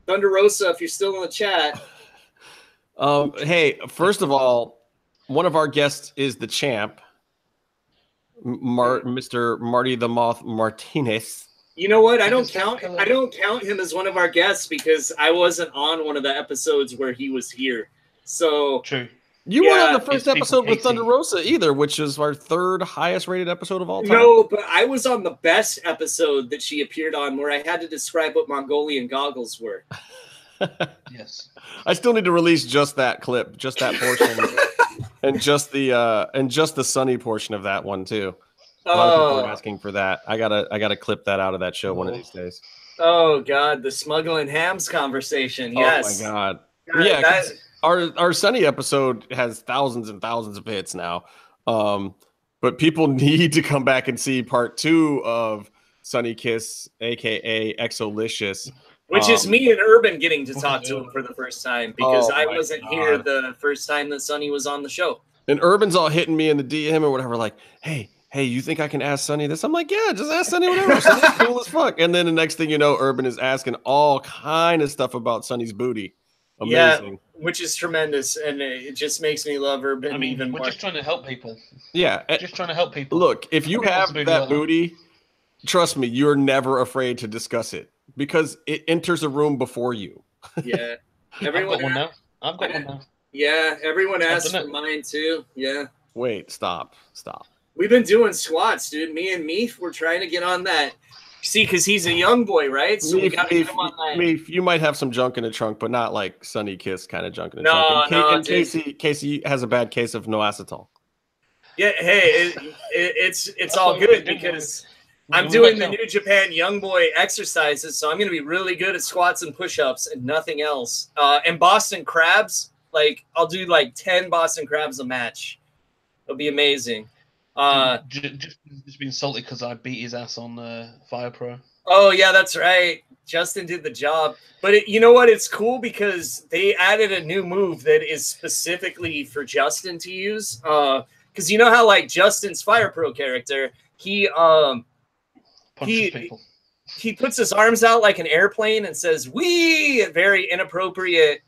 Thunder Rosa, if you're still in the chat. Hey, first of all, one of our guests is the champ, Mr. Marty the Moth Martinez. You know what? I don't count him as one of our guests because I wasn't on one of the episodes where he was here. So true. You weren't on the first episode with Thunder Rosa either, which is our third highest rated episode of all time. No, but I was on the best episode that she appeared on where I had to describe what Mongolian goggles were. Yes. I still need to release just that clip, just that portion, and just the Sunny portion of that one too. A lot of people are asking for that. I gotta clip that out of that show one of these days. Oh God, the smuggling hams conversation. Yes. Oh my God. Yeah. Our Sunny episode has thousands and thousands of hits now. But people need to come back and see part 2 of Sunny Kiss, aka Exolicious. Which is me and Urban getting to talk to him for the first time because I wasn't here the first time that Sunny was on the show. And Urban's all hitting me in the DM or whatever, like, hey, you think I can ask Sunny this? I'm like, yeah, just ask Sunny whatever. Sunny's cool as fuck. And then the next thing you know, Urban is asking all kind of stuff about Sunny's booty. Amazing. Yeah, which is tremendous, and it just makes me love Urban even more. We're just trying to help people. Yeah. Just trying to help people. Look, if you have that booty, trust me, you're never afraid to discuss it because it enters a room before you. Yeah. I've got one now. I've got one now. Yeah, everyone asks for mine too. Yeah. Wait, stop. We've been doing squats, dude. Me and Meef, we're trying to get on that. See, because he's a young boy, right? So we got to get him on that. Meef, you might have some junk in the trunk, but not like Sunny Kiss kind of junk in the trunk. And Casey has a bad case of no acetol. Yeah, hey, it's all good because I'm doing the New Japan Young Boy exercises, so I'm going to be really good at squats and push-ups and nothing else. And Boston Crabs, like I'll do like 10 Boston Crabs a match. It'll be amazing. Just being salty because I beat his ass on Fire Pro. Oh yeah, that's right. Justin did the job, but you know what? It's cool because they added a new move that is specifically for Justin to use. Because you know how like Justin's Fire Pro character, he punches people. He puts his arms out like an airplane and says "wee" at very inappropriate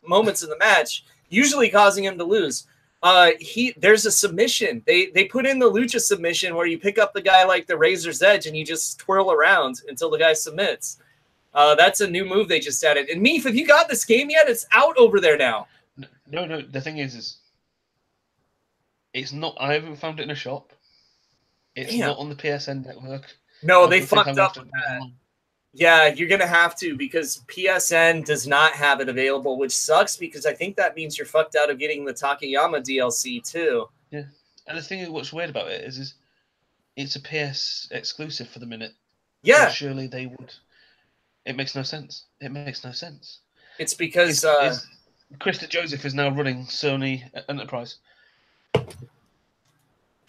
moments in the match, usually causing him to lose. There's a submission. They put in the lucha submission where you pick up the guy like the razor's edge and you just twirl around until the guy submits. That's a new move they just added. And Meef, have you got this game yet? It's out over there now. No. The thing is it's not. I haven't found it in a shop. It's not on the PSN network. No, they fucked up with that. Yeah, you're gonna have to because PSN does not have it available, which sucks because I think that means you're fucked out of getting the Takayama DLC too. Yeah, and the thing what's weird about it is it's a PS exclusive for the minute. Yeah, so surely they would. It makes no sense. It makes no sense. it's because Krista Joseph is now running Sony Enterprise.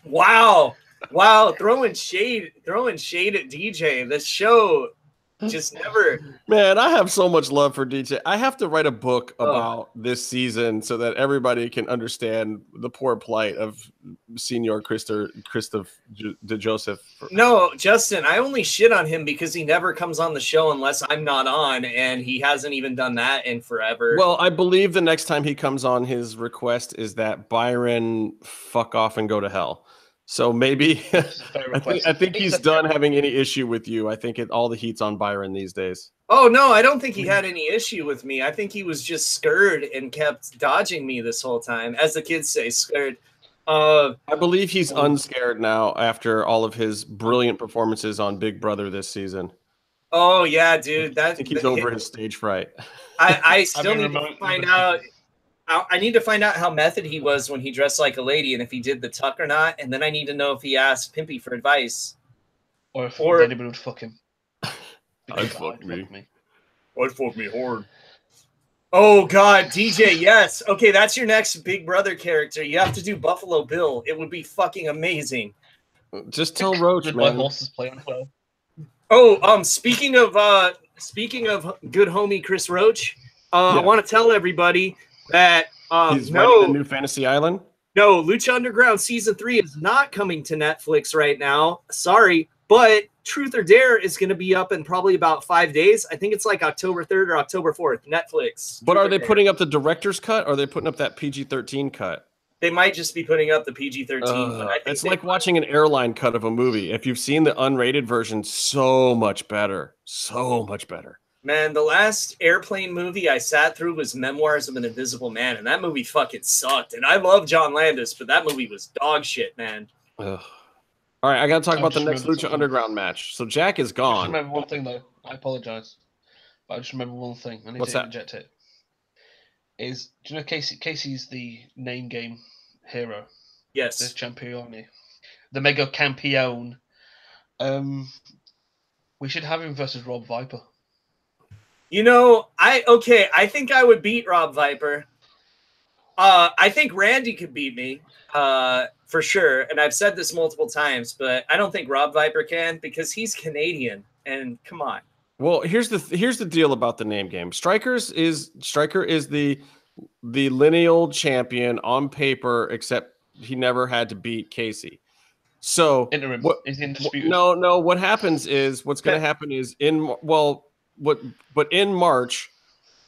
wow, throwing shade at DJ. The show just never. Man, I have so much love for DJ. I have to write a book about this season so that everybody can understand the poor plight of Senior Christoph de Joseph. No, Justin, I only shit on him because he never comes on the show unless I'm not on, and he hasn't even done that in forever. Well, I believe the next time he comes on, his request is that Byron fuck off and go to hell. So maybe I think he's done having any issue with you. I think all the heat's on Byron these days. Oh no, I don't think he had any issue with me. I think he was just scared and kept dodging me this whole time, as the kids say, scared. I believe he's unscared now after all of his brilliant performances on Big Brother this season. Oh yeah, dude. I think he's over his stage fright. I still need to find out. I need to find out how method he was when he dressed like a lady and if he did the tuck or not. And then I need to know if he asked Pimpy for advice. Or if anybody would fuck him. I'd fuck me. I'd fuck me hard. Oh, God, DJ, yes. Okay, that's your next Big Brother character. You have to do Buffalo Bill. It would be fucking amazing. Just tell Roach, man. My horses playing well. Oh, speaking of good homie Chris Roach, I want to tell everybody that he's writing the new Fantasy Island. No, Lucha Underground Season 3 is not coming to Netflix right now. Sorry, but Truth or Dare is going to be up in probably about 5 days. I think it's like October 3rd or October 4th, Netflix. But are they putting up the director's cut or are they putting up that PG-13 cut? They might just be putting up the PG-13. It's like watching an airline cut of a movie. If you've seen the unrated version, so much better. So much better. Man, the last airplane movie I sat through was Memoirs of an Invisible Man, and that movie fucking sucked. And I love John Landis, but that movie was dog shit, man. Ugh. All right, I got to talk about the next Lucha Underground match. So Jack is gone. I just remember one thing, though. I apologize. But I just remember one thing. I need to interject it. Do you know Casey's the name game hero? Yes. The Champione. The Mega Campione. We should have him versus Rob Viper. You know, I think I would beat Rob Viper. I think Randy could beat me, for sure. And I've said this multiple times, but I don't think Rob Viper can because he's Canadian. And come on. Well, here's the deal about the name game. Striker is the lineal champion on paper, except he never had to beat Casey. So interim is undisputed. No. What happens is what's going to happen is in March,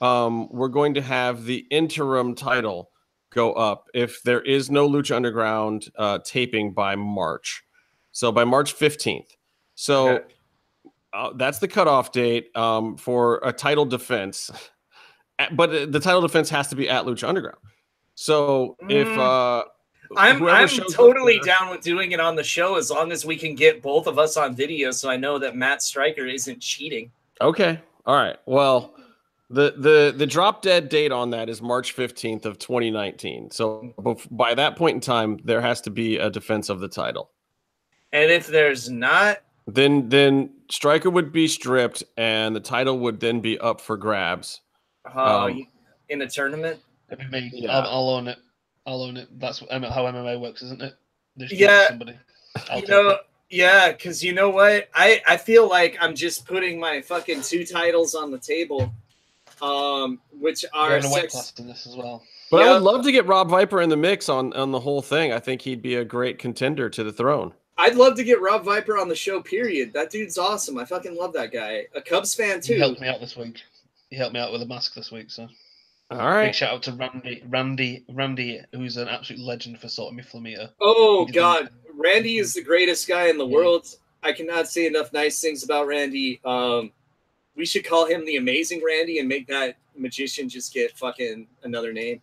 we're going to have the interim title go up if there is no Lucha Underground taping by March. So by March 15th. So that's the cutoff date for a title defense. But the title defense has to be at Lucha Underground. So if I'm totally down with doing it on the show as long as we can get both of us on video, so I know that Matt Stryker isn't cheating. Okay, all right. Well, the drop dead date on that is March 15th of 2019. So by that point in time, there has to be a defense of the title. And if there's not, then Stryker would be stripped, and the title would then be up for grabs. In a tournament? That'd be me. Yeah. I'll own it. I'll own it. That's how MMA works, isn't it? Somebody. Because you know what? I feel like I'm just putting my fucking 2 titles on the table, which are in a weight class in this as well. But I would love to get Rob Viper in the mix on the whole thing. I think he'd be a great contender to the throne. I'd love to get Rob Viper on the show, period. That dude's awesome. I fucking love that guy. A Cubs fan, too. He helped me out this week. He helped me out with a mask this week, so... All right. Big shout out to Randy, who's an absolute legend for sort of Meefloaf. Oh, God. Randy is the greatest guy in the world. I cannot say enough nice things about Randy. We should call him the Amazing Randy and make that magician just get fucking another name.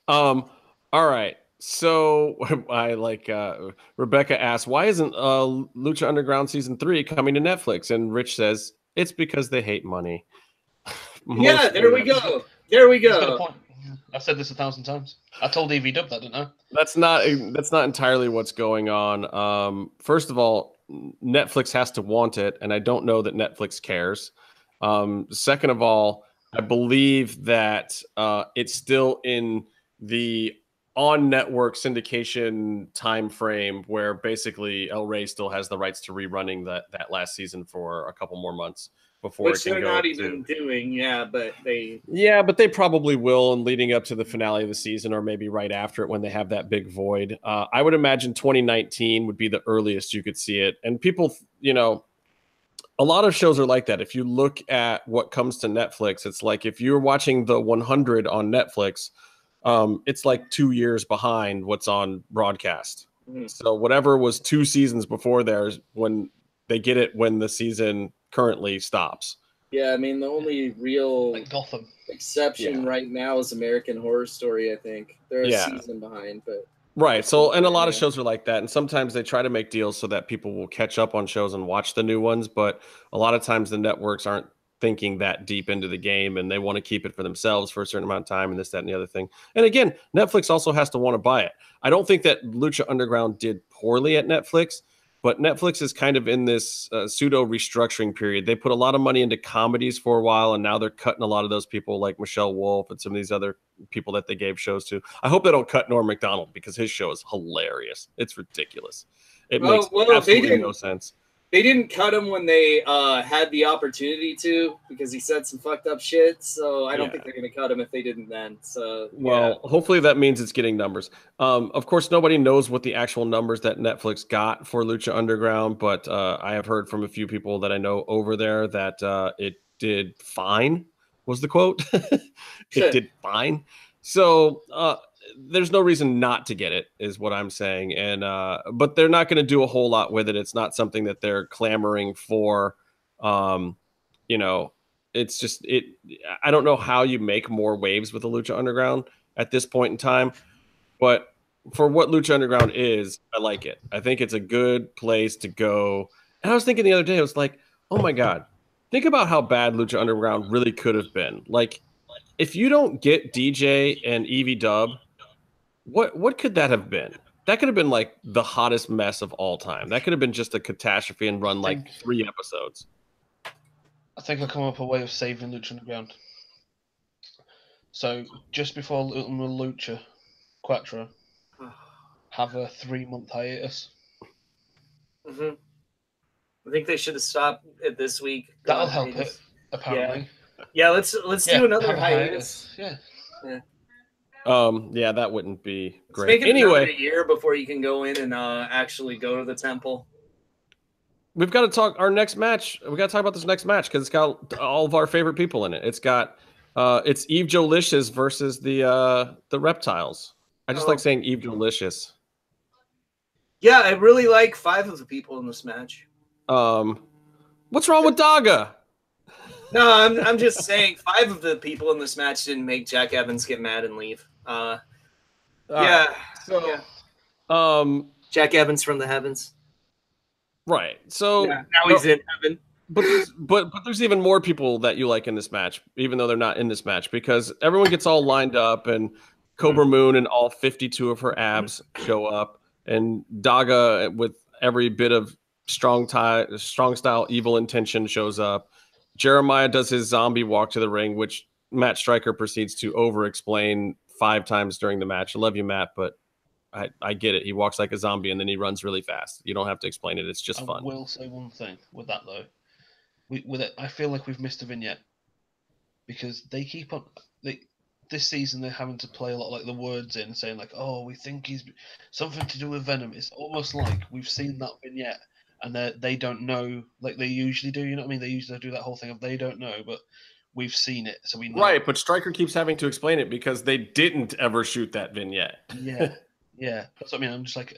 All right. So I like Rebecca asked, why isn't Lucha Underground season 3 coming to Netflix? And Rich says it's because they hate money. Yeah, there we go. There we He's got a go. point. I've said this 1,000 times. I told EV Dub that, didn't I? That's not entirely what's going on. First of all, Netflix has to want it, and I don't know that Netflix cares. Second of all, I believe that it's still in the on-network syndication time frame where basically El Rey still has the rights to rerunning that last season for a couple more months before Which it can they're go not to... even doing, but they... Yeah, but they probably will, and leading up to the finale of the season, or maybe right after it when they have that big void. I would imagine 2019 would be the earliest you could see it. And people, a lot of shows are like that. If you look at what comes to Netflix, it's like if you're watching the 100 on Netflix, it's like 2 years behind what's on broadcast. So whatever was 2 seasons before theirs, when they get it when the season currently stops. Yeah, I mean, the only real Like Gotham exception right now is American Horror Story, I think. They're a season behind, but... Right. So, and a lot of shows are like that. And sometimes they try to make deals so that people will catch up on shows and watch the new ones. But a lot of times the networks aren't thinking that deep into the game, and they want to keep it for themselves for a certain amount of time, and this, that, and the other thing. And again, Netflix also has to want to buy it. I don't think that Lucha Underground did poorly at Netflix, but Netflix is kind of in this pseudo restructuring period. They put a lot of money into comedies for a while, and now they're cutting a lot of those people like Michelle Wolf and some of these other people that they gave shows to. I hope they don't cut Norm Macdonald, because his show is hilarious. It's ridiculous. It makes absolutely no sense. They didn't cut him when they had the opportunity to, because he said some fucked up shit. So I don't think they're going to cut him if they didn't then. So hopefully that means it's getting numbers. Of course, nobody knows what the actual numbers that Netflix got for Lucha Underground, but I have heard from a few people that I know over there that it did fine, was the quote. It did fine. So there's no reason not to get it, is what I'm saying. And but they're not going to do a whole lot with it. It's not something that they're clamoring for. It's just I don't know how you make more waves with the Lucha Underground at this point in time, but for what Lucha Underground is, I like it. I think it's a good place to go. And I was thinking the other day, I was like, oh my God, think about how bad Lucha Underground really could have been. Like, if you don't get DJ and Evie Dub, what could that have been? That could have been like the hottest mess of all time. That could have been just a catastrophe and run like 3 episodes. I think I'll come up with a way of saving Lucha Underground. So just before Lucha Quattro, have a 3-month hiatus. I think they should have stopped it this week. That'll help it, apparently. Yeah, let's do another hiatus. Yeah. That wouldn't be great. Make it anyway, a year before you can go in and actually go to the temple. We've got to talk our next match. We got to talk about this next match because it's got all of our favorite people in it. It's got it's Eve Jolicious versus the Reptiles. I just like saying Eve Jolicious. Yeah, I really like 5 of the people in this match. What's wrong with Daga? No, I'm just saying 5 of the people in this match didn't make Jack Evans get mad and leave. Jack Evans from the heavens. Right. So now he's in heaven. But there's even more people that you like in this match, even though they're not in this match, because everyone gets all lined up and Cobra Moon and all 52 of her abs show up, and Daga with every bit of strong style evil intention shows up. Jeremiah does his zombie walk to the ring, which Matt Stryker proceeds to over-explain 5 times during the match. I love you, Matt, but I get it. He walks like a zombie and then he runs really fast. You don't have to explain it. It's just fun. I will say one thing with that, though. With it, I feel like we've missed a vignette because they keep on... this season, they're having to play a lot like the words in, saying like, oh, we think he's something to do with Venom. It's almost like we've seen that vignette and they don't know like they usually do. You know what I mean? They usually do that whole thing of they don't know, but we've seen it, so we know. Right, but Stryker keeps having to explain it because they didn't ever shoot that vignette. Yeah, yeah. That's what I mean. I'm just like,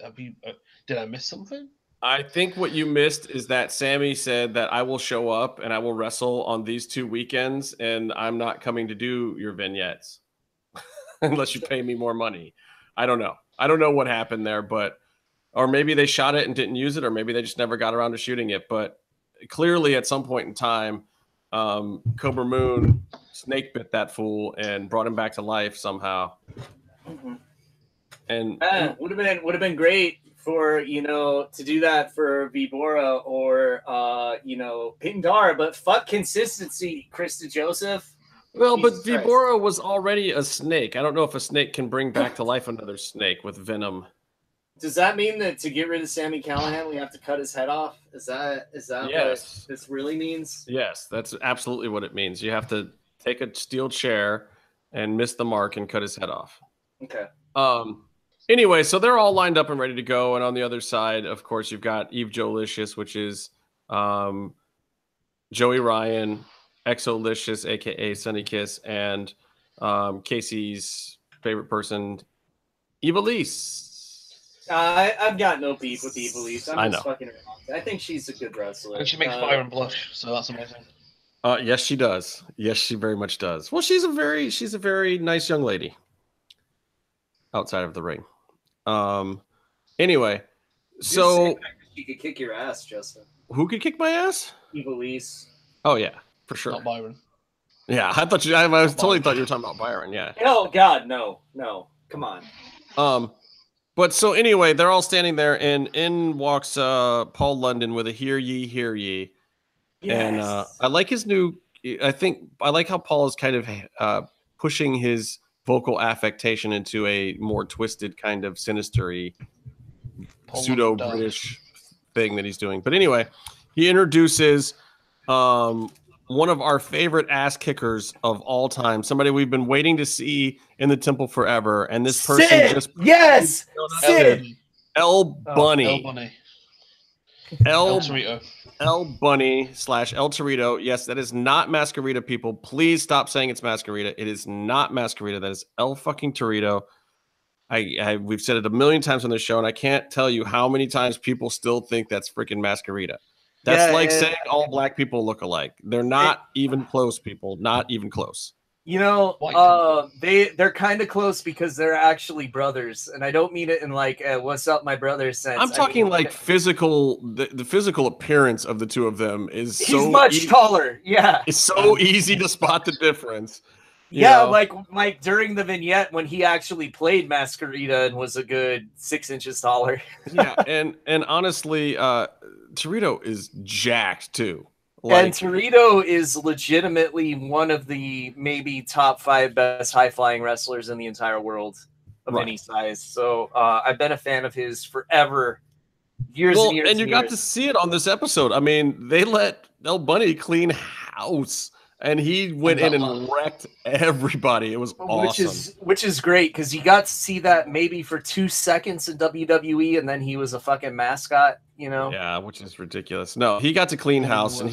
did I miss something? I think what you missed is that Sammy said that I will show up and I will wrestle on these 2 weekends, and I'm not coming to do your vignettes unless you pay me more money. I don't know. I don't know what happened there, but or maybe they shot it and didn't use it, or maybe they just never got around to shooting it. But clearly, at some point in time, Cobra Moon snake bit that fool and brought him back to life somehow. Mhm. And would have been great for to do that for Vibora or Pindar, but fuck consistency, Krista Joseph. well, but Jesus Christ. Vibora was already a snake. I don't know if a snake can bring back to life another snake with venom. Does that mean that to get rid of Sammy Callahan, we have to cut his head off? Is that Yes. what this really means? Yes, that's absolutely what it means. You have to take a steel chair and miss the mark and cut his head off. Okay. Anyway, so they're all lined up and ready to go. And on the other side, of course, you've got Eve Jolicious, which is Joey Ryan, Exolicious, aka Sunny Kiss, and Casey's favorite person, Evilise. I've got no beef with Evilise. I I'm just know. fucking around. I think she's a good wrestler. And she makes Byron blush, so that's amazing. Yes, she does. Yes, she very much does. Well, she's a very nice young lady outside of the ring. Anyway, so she could kick your ass, Justin. who could kick my ass? Evilise. Oh yeah, for sure. Not Byron. Yeah, I thought I totally thought you were talking about Byron. Yeah. Oh God, no. Come on. But so anyway, they're all standing there, and in walks Paul London with a "Hear ye, hear ye," and I like his new. I like how Paul is kind of pushing his vocal affectation into a more twisted kind of sinister-y pseudo British thing that he's doing. But anyway, he introduces one of our favorite ass kickers of all time, somebody we've been waiting to see in the temple forever, and this person Sid. El Bunny. El Torito. El Bunny / El Torito. Yes, that is not Masquerita, people. Please stop saying it's Masquerita. It is not Masquerita. That is El fucking Torito. We've said it a million times on this show, and I can't tell you how many times people still think that's freaking Masquerita. That's saying all black people look alike. They're not even close, people. Not even close. They're kind of close because they're actually brothers, and I don't mean it in like "what's up, my brother" sense. I'm talking like physical. The physical appearance of the two of them is he's much taller. Yeah, it's so easy to spot the difference. You know? like during the vignette when he actually played Masquerita and was a good 6 inches taller. Yeah, and honestly, Torito is jacked too. And Torito is legitimately one of the maybe top 5 best high-flying wrestlers in the entire world of any size. So I've been a fan of his forever, years and years. And you got to see it on this episode. I mean, they let El Bunny clean house, and he went in and wrecked everybody. It was awesome. Which is great because you got to see that maybe for 2 seconds in WWE, and then he was a fucking mascot. Yeah, which is ridiculous. No, he got to clean house, and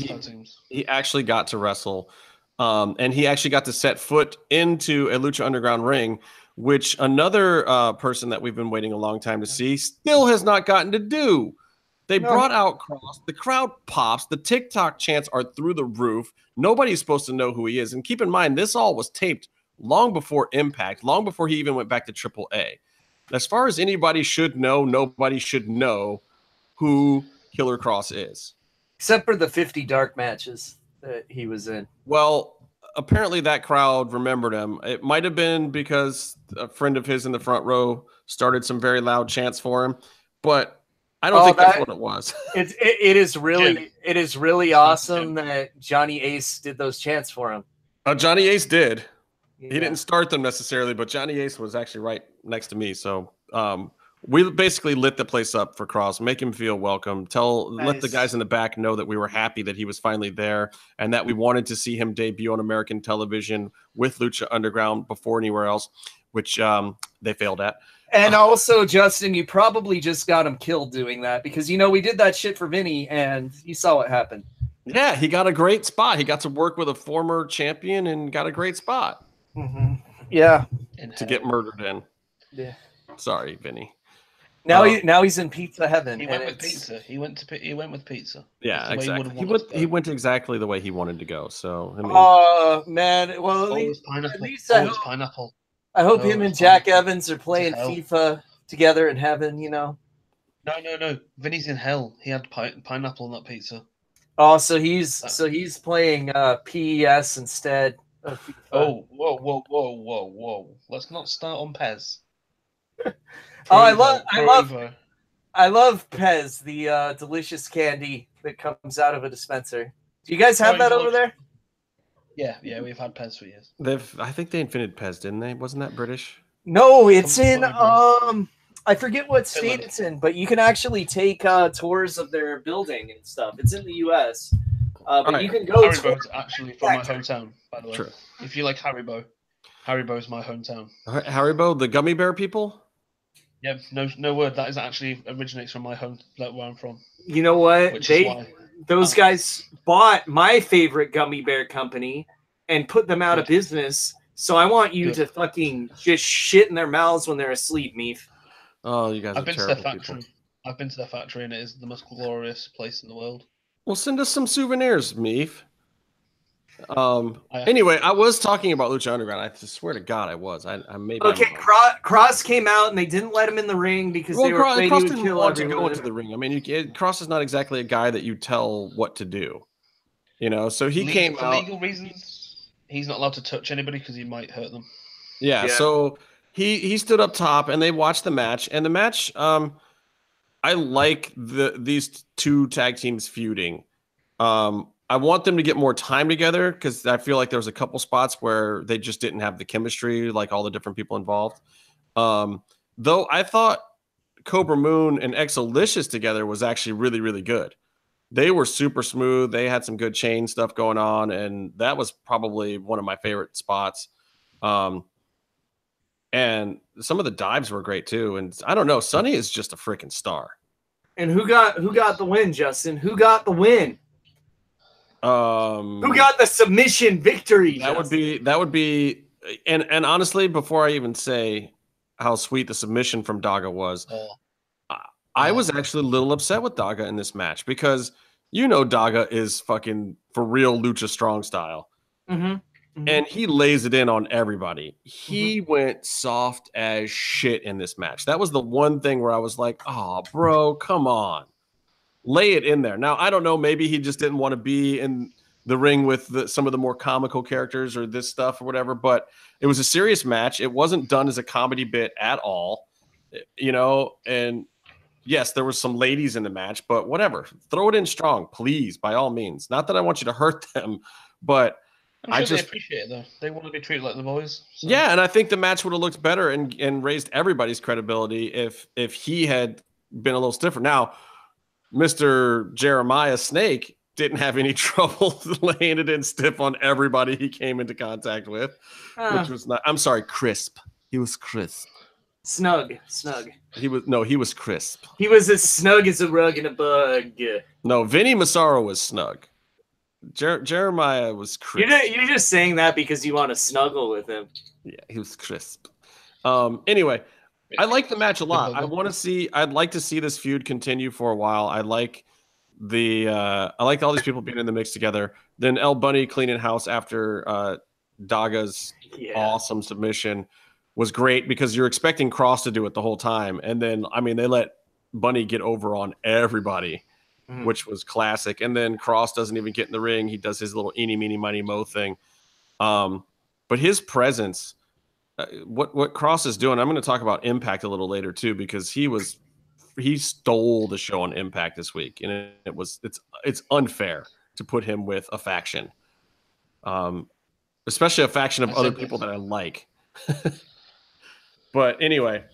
he actually got to wrestle, and he actually got to set foot into a Lucha Underground ring, which another person that we've been waiting a long time to see still has not gotten to do. They brought out Cross. The crowd pops. The TikTok chants are through the roof. Nobody's supposed to know who he is. And keep in mind, this all was taped long before Impact, long before he even went back to AAA. As far as anybody should know, nobody should know who Killer Cross is. Except for the 50 dark matches that he was in. Well, apparently that crowd remembered him. It might have been because a friend of his in the front row started some very loud chants for him, but I don't think that's what it was. It is really awesome that Johnny Ace did those chants for him. Johnny Ace did. Yeah. He didn't start them necessarily, but Johnny Ace was actually right next to me. So we basically lit the place up for Cross, make him feel welcome, let the guys in the back know that we were happy that he was finally there and that we wanted to see him debut on American television with Lucha Underground before anywhere else, which they failed at. And also, Justin, you probably just got him killed doing that because, we did that shit for Vinny and you saw what happened. Yeah, he got a great spot. He got to work with a former champion and got a great spot. Mm-hmm. Yeah. To get murdered in. Yeah. Sorry, Vinny. Now he's in pizza heaven. He went with pizza. He went with pizza. Yeah, exactly. He went exactly the way he wanted to go. So, man. Well, at least pineapple. I hope him and Jack Evans are playing FIFA together in heaven, you know. No. Vinny's in hell. He had pineapple on that pizza. Oh, so he's playing PES instead of FIFA. Oh, whoa. Let's not start on Pez. Oh, Pro I love Pez, the delicious candy that comes out of a dispenser. Do you guys have that over there? Yeah, we've had Pez for years. I think they invented Pez, didn't they? Wasn't that British? No, it's in I forget what state it's in, but you can actually take tours of their building and stuff. It's in the US. But you can go Haribo's actually from my hometown, by the way. True. If you like Haribo, Haribo's my hometown. Haribo, the gummy bear people? Yeah, no word. That is actually originates from my home, like where I'm from. You know what? Those guys bought my favorite gummy bear company and put them out of business. So I want you to fucking just shit in their mouths when they're asleep, Meef. Oh, you guys are terrible people. I've been to their factory, and it is the most glorious place in the world. Well, send us some souvenirs, Meef. Anyway, I was talking about Lucha Underground. I swear to God, I was. I maybe. Okay, Cross came out and they didn't let him in the ring because they were afraid he would kill everyone. To go into the ring. I mean, Cross is not exactly a guy that you tell what to do. You know, so he came out for legal reasons. He's not allowed to touch anybody because he might hurt them. Yeah. So he stood up top and they watched the match. And the match, I like these two tag teams feuding. I want them to get more time together because I feel like there was a couple spots where they just didn't have the chemistry, like all the different people involved. Though I thought Cobra Moon and Exolicious together was actually really, really good. They were super smooth. They had some good chain stuff going on, and that was probably one of my favorite spots. And some of the dives were great too. And I don't know, Sonny is just a freaking star. And who got the win, Justin? Who got the win? Who got the submission victory? That would be and honestly, before I even say how sweet the submission from Daga was, I was actually a little upset with Daga in this match because Daga is fucking for real lucha strong style. And he lays it in on everybody. He went soft as shit in this match. That was the one thing where I was like, oh, bro, come on. Lay it in there. Now, I don't know. Maybe he just didn't want to be in the ring with some of the more comical characters or this stuff or whatever, but it was a serious match. It wasn't done as a comedy bit at all, and yes, there were some ladies in the match, but whatever. Throw it in strong, please, by all means. Not that I want you to hurt them, but I'm sure they appreciate it, though. They want to be treated like the boys. So. Yeah, and I think the match would have looked better and raised everybody's credibility if he had been a little stiffer. Now, Mr. Jeremiah Snake didn't have any trouble laying it in stiff on everybody he came into contact with, which was not. I'm sorry, crisp. He was crisp. Snug. He was crisp. He was as snug as a rug in a bug. No, Vinny Massaro was snug. Jeremiah was crisp. You're just saying that because you want to snuggle with him. Yeah, he was crisp. Anyway, I like the match a lot. I'd like to see this feud continue for a while. I like all these people being in the mix together. Then El Bunny cleaning house after Daga's awesome submission was great because you're expecting Cross to do it the whole time. And then, they let Bunny get over on everybody, which was classic. And then Cross doesn't even get in the ring. He does his little eeny, meeny, miny, mo thing. But his presence, what Cross is doing, I'm going to talk about Impact a little later too, because he stole the show on Impact this week. And it's unfair to put him with a faction, especially a faction of other people that I like. But anyway,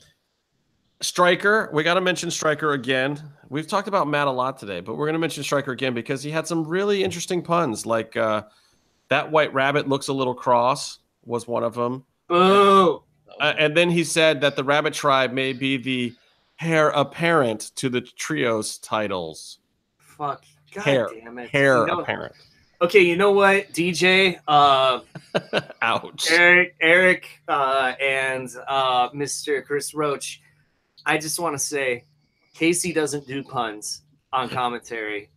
Striker, we got to mention Striker again. We've talked about Matt a lot today, but we're going to mention Striker again because he had some really interesting puns. Like that white rabbit looks a little cross was one of them. Boo! And then he said that the Rabbit Tribe may be the heir apparent to the trios titles. Fuck. God damn it. Heir apparent. Okay, you know what, DJ? Ouch. Eric, and Mr. Chris Roach, I just want to say, Casey doesn't do puns on commentary.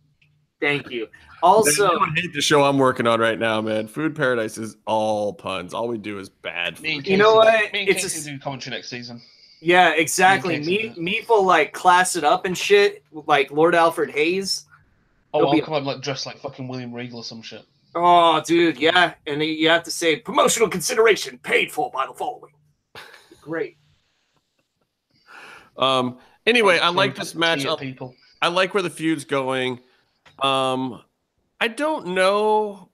Thank you. Also, I hate the show I'm working on right now, man. Food Paradise is all puns. All we do is bad food. You know what? Me and Casey do commentary next season. Yeah, exactly. Communicating Meat will like class it up and shit, like Lord Alfred Hayes. Oh, He'll I'll be- come up like dressed like fucking William Regal or some shit. Oh, dude, yeah. And you have to say promotional consideration paid for by the following. Great. Anyway, I like this match. People. I like where the feud's going. I don't know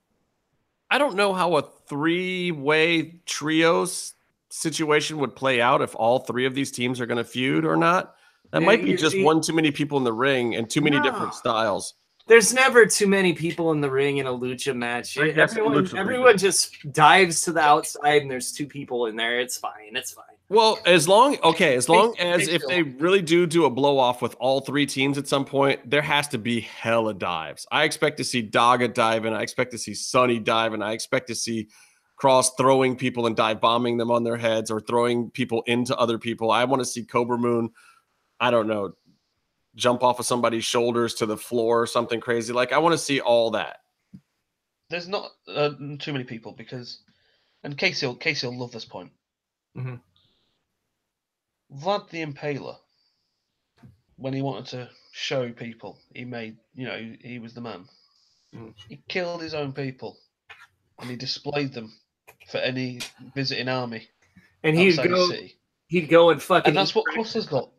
how a three-way trios situation would play out if all three of these teams are going to feud or not. That might be just one too many people in the ring and too many different styles. There's never too many people in the ring in a lucha match. Everyone just dives to the outside and there's two people in there. It's fine. It's fine. Well, as long as if they really do a blow off with all three teams at some point, there has to be hella dives. I expect to see Daga diving. I expect to see Sonny diving. I expect to see Cross throwing people and dive bombing them on their heads or throwing people into other people. I want to see Cobra Moon, I don't know, jump off of somebody's shoulders to the floor or something crazy. Like, I want to see all that. There's not too many people because, and Casey will love this point. Mm-hmm. Vlad the Impaler, when he wanted to show people he was the man, he killed his own people and he displayed them for any visiting army. And he'd go and fucking. And that's what Cross has got.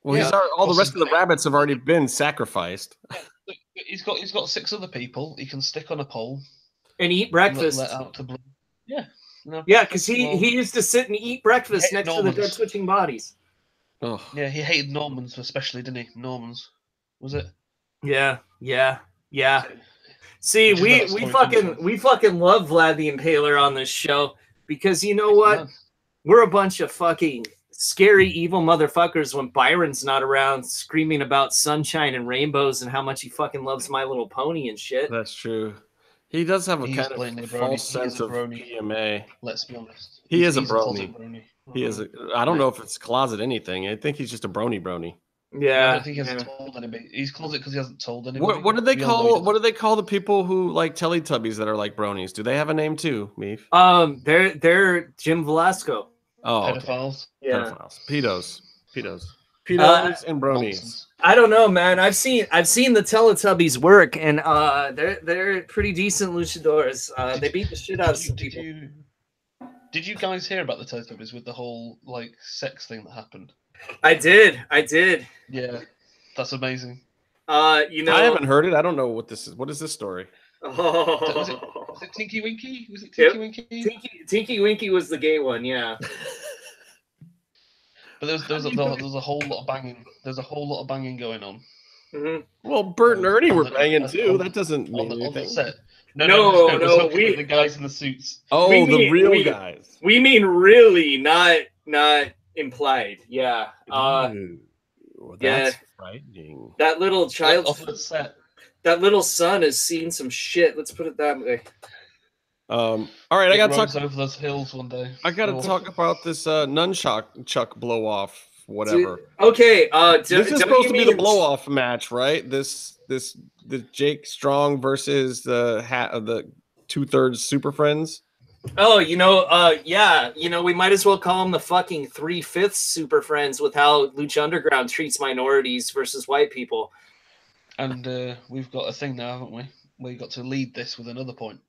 Well, all the rest of the rabbits have already been sacrificed. He's got 6 other people he can stick on a pole and eat breakfast. Let out to blood. Yeah. Yeah, because he used to sit and eat breakfast next to the dead switching bodies. Oh. Yeah, he hated Normans especially, didn't he? Normans, was it? Yeah. See, we fucking love Vlad the Impaler on this show because you know what? We're a bunch of fucking scary, evil motherfuckers when Byron's not around screaming about sunshine and rainbows and how much he fucking loves My Little Pony and shit. That's true. He does have a kind of false sense of PMA. Let's be honest. He is a brony. He is. I don't know if it's closet anything. I think he's just a brony. Yeah. I don't think he hasn't told anybody. He's closet because he hasn't told anybody. What do they call? What do they call the people who like Teletubbies that are like bronies? Do they have a name too, Meef? They're Jim Velasco. Oh, pedophiles. Okay. Yeah. Pedophiles. Pedos and bronies. I don't know, man. I've seen the Teletubbies work, and they're pretty decent luchadors. They beat the shit out of some people. Did you guys hear about the Teletubbies with the whole like sex thing that happened? I did. Yeah, that's amazing. I haven't heard it. I don't know what this is. What is this story? Oh. Was it Tinky Winky? Was it Tinky Winky? Tinky Winky was the gay one, yeah. But there's a whole lot of banging. There's a whole lot of banging going on. Mm-hmm. Well, Bert and Ernie were banging too. That doesn't mean anything. On the set. No, we the guys in the suits. Oh, the real guys. We mean really, not implied. Yeah. That's frightening. That little child off the set. That little son has seen some shit. Let's put it that way. All right, I got to talk over those hills one day. I got to talk about this nunchuck blow off, whatever. Okay, this is supposed to be the blow off match, right? The Jake Strong versus the 2/3 Super Friends. Oh, yeah, we might as well call them the fucking 3/5 Super Friends with how Lucha Underground treats minorities versus white people. And we've got a thing now, haven't we? We got to lead this with another point.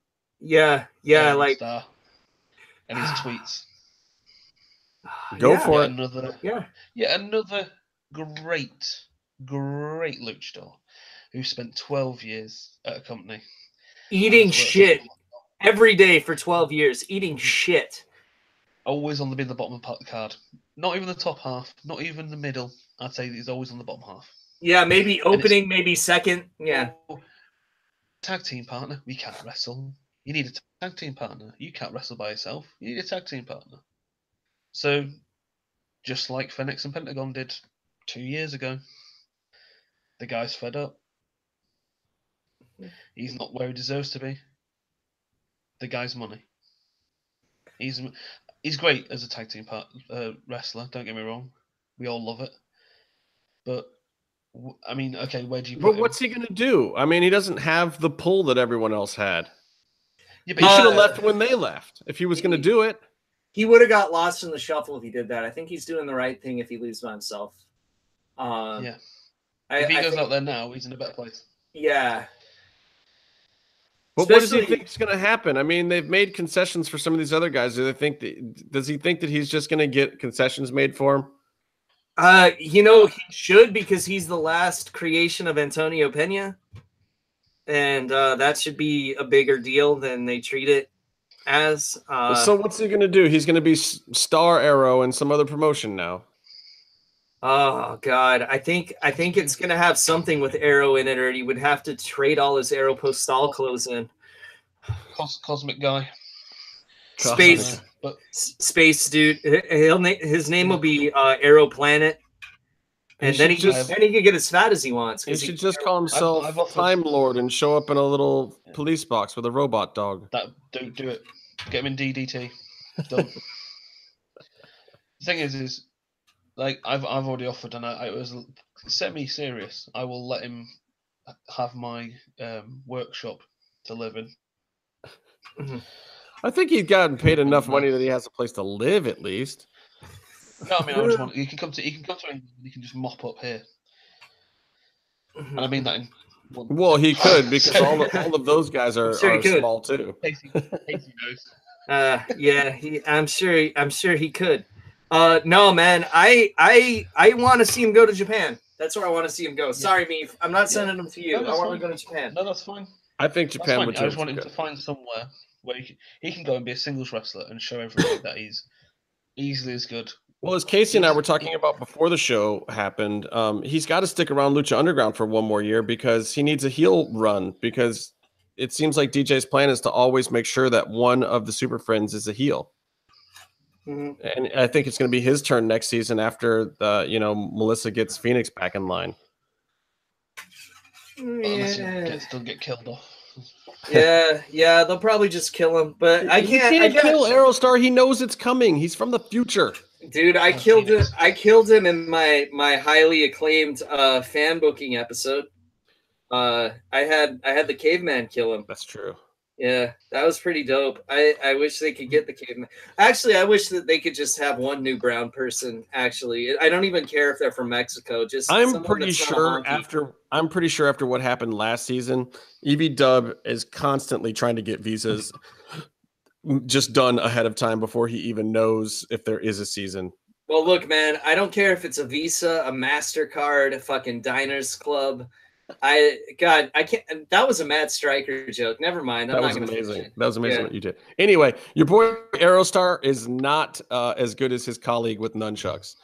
Yeah, like Star and his tweets. Go for it. Another great luchador who spent 12 years at a company eating shit every day for 12 years, eating shit. Always on the bottom of the card. Not even the top half, not even the middle. I'd say he's always on the bottom half. Yeah, maybe opening, maybe second. Yeah. Tag team partner, we can't wrestle. You need a tag team partner. You can't wrestle by yourself. You need a tag team partner. So, just like Phoenix and Pentagon did 2 years ago, the guy's fed up. He's not where he deserves to be. The guy's money. He's great as a tag team wrestler. Don't get me wrong. We all love it. But I mean, okay, where do you put him? What's he going to do? I mean, he doesn't have the pull that everyone else had. Yeah, but he should have left when they left if he was going to do it. he would have got lost in the shuffle if he did that. I think he's doing the right thing if he leaves by himself. Yeah. If he goes out there now, he's in a better place. Yeah. But what does he think is going to happen? I mean, they've made concessions for some of these other guys. Does he think that he's just going to get concessions made for him? You know, he should, because he's the last creation of Antonio Pena. And that should be a bigger deal than they treat it as. So what's he going to do? He's going to be Star Arrow in some other promotion now. Oh God, I think it's gonna have something with Arrow in it, or he would have to trade all his Arrow Postal clothes in. Cosmic guy. Space dude. His name will be Arrow Planet, and then he can get as fat as he wants. He should just call himself Time Lord and show up in a little police box with a robot dog. Don't do it. Get him in DDT. Don't. The thing is like I've already offered, and I was semi-serious. I will let him have my workshop to live in. I think he's gotten paid enough money that he has a place to live at least. No, I mean, I just want he can come to England and he can just mop up here. And I mean that in one. Well, he could, because all of those guys are small too. Casey knows. Yeah, I'm sure he could. No, man, I want to see him go to Japan. That's where I want to see him go. Sorry, Meef, I'm not sending him to you. I want to go to Japan. No, that's fine. I think Japan would. I just want him to find somewhere where he can go and be a singles wrestler and show everybody that he's easily as good. Well, as Casey and I were talking about before the show happened, he's got to stick around Lucha Underground for one more year because he needs a heel run, because it seems like DJ's plan is to always make sure that one of the Super Friends is a heel. Mm-hmm. And I think it's going to be his turn next season after Melissa gets Phoenix back in line. Yeah. Still get killed off. Yeah, they'll probably just kill him. But I can't kill Aerostar. He knows it's coming. He's from the future. Dude, I killed him in my highly acclaimed fan booking episode. I had the caveman kill him. That's true. Yeah, that was pretty dope. I wish they could get the caveman. Actually, I wish that they could just have one new brown person. Actually, I don't even care if they're from Mexico. I'm pretty sure after what happened last season, Evie Dub is constantly trying to get visas just done ahead of time before he even knows if there is a season. Well, look, man, I don't care if it's a Visa, a MasterCard, a fucking Diners Club. I can't. That was a Matt Stryker joke. Never mind. That was amazing. That was amazing what you did. Anyway, your boy Aerostar is not as good as his colleague with nunchucks.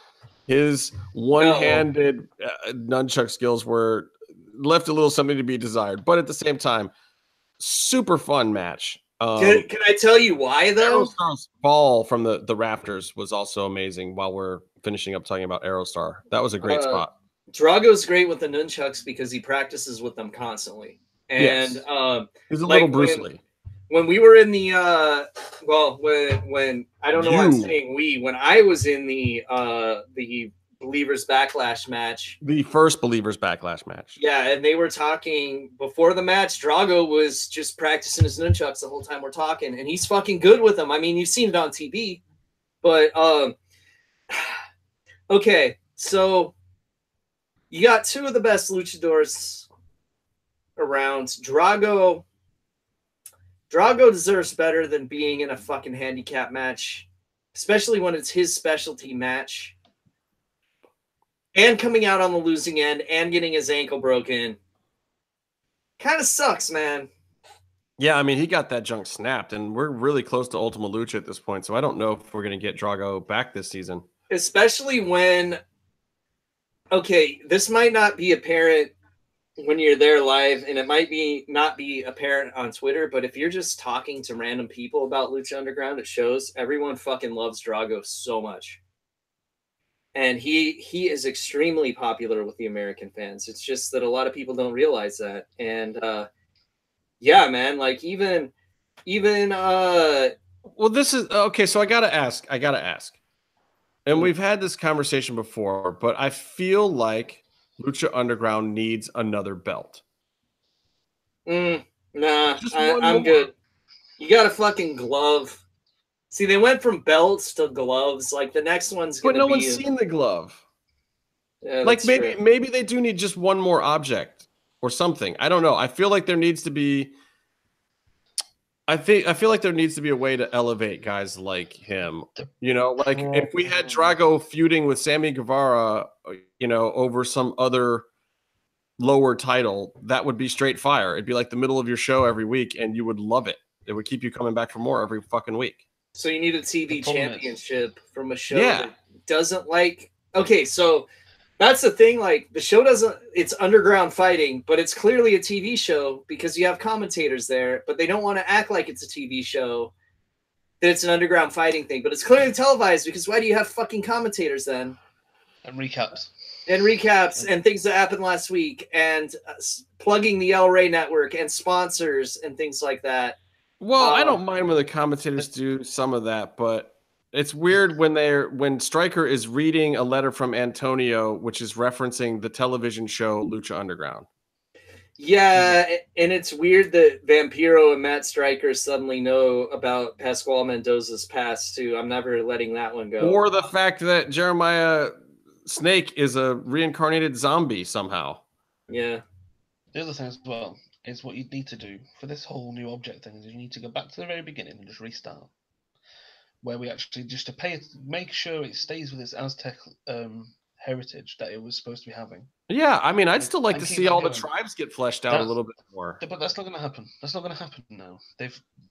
His one-handed nunchuck skills were left a little something to be desired, but at the same time, super fun match. Can I tell you why though? Aerostar's fall from the rafters was also amazing. While we're finishing up talking about Aerostar, that was a great spot. Drago's great with the nunchucks because he practices with them constantly. And he's a little Bruce Lee. When we were in the when I don't know why I'm saying when I was in the Believers Backlash match. The first Believers Backlash match. Yeah, and they were talking before the match. Drago was just practicing his nunchucks the whole time we're talking, and he's fucking good with them. I mean, you've seen it on TV. But okay, so you got two of the best luchadors around. Drago deserves better than being in a fucking handicap match, especially when it's his specialty match. And coming out on the losing end and getting his ankle broken. Kind of sucks, man. Yeah, I mean, he got that junk snapped, and we're really close to Ultima Lucha at this point, so I don't know if we're going to get Drago back this season. Especially when... Okay, this might not be apparent when you're there live, and it might not be apparent on Twitter, but if you're just talking to random people about Lucha Underground, it shows everyone fucking loves Drago so much. And he is extremely popular with the American fans. It's just that a lot of people don't realize that. And yeah, man, like even well, this is okay, so I gotta ask. And we've had this conversation before, but I feel like Lucha Underground needs another belt. Nah, I'm good. You got a fucking glove. See, they went from belts to gloves. Like the next one's But gonna no be. one's seen the glove. Yeah, Like that's true. maybe they do need just one more object or something. I don't know. I feel like there needs to be. I feel like there needs to be a way to elevate guys like him. You know, like if we had Drago feuding with Sammy Guevara, you know, over some other lower title, that would be straight fire. It'd be like the middle of your show every week, and you would love it. It would keep you coming back for more every fucking week. So you need a The TV problem is- championship from a show Yeah. that doesn't like. Okay, so that's the thing. Like the show doesn't. It's underground fighting, but it's clearly a TV show because you have commentators there. But they don't want to act like it's a TV show. That it's an underground fighting thing, but it's clearly televised because why do you have fucking commentators then? And recaps. And recaps and things that happened last week and plugging the El Rey network and sponsors and things like that. Well, I don't mind when the commentators do some of that, but it's weird when Stryker is reading a letter from Antonio, which is referencing the television show Lucha Underground. Yeah, and it's weird that Vampiro and Matt Stryker suddenly know about Pascual Mendoza's past too. I'm never letting that one go. Or the fact that Jeremiah Snake is a reincarnated zombie somehow. Yeah. The other thing as well is what you need to do for this whole new object thing is you need to go back to the very beginning and just restart. Where we actually just to make sure it stays with its Aztec heritage that it was supposed to be having. Yeah, I mean, I'd still like to keep see that all the going. tribes get fleshed out a little bit more. But that's not going to happen. That's not going to happen now.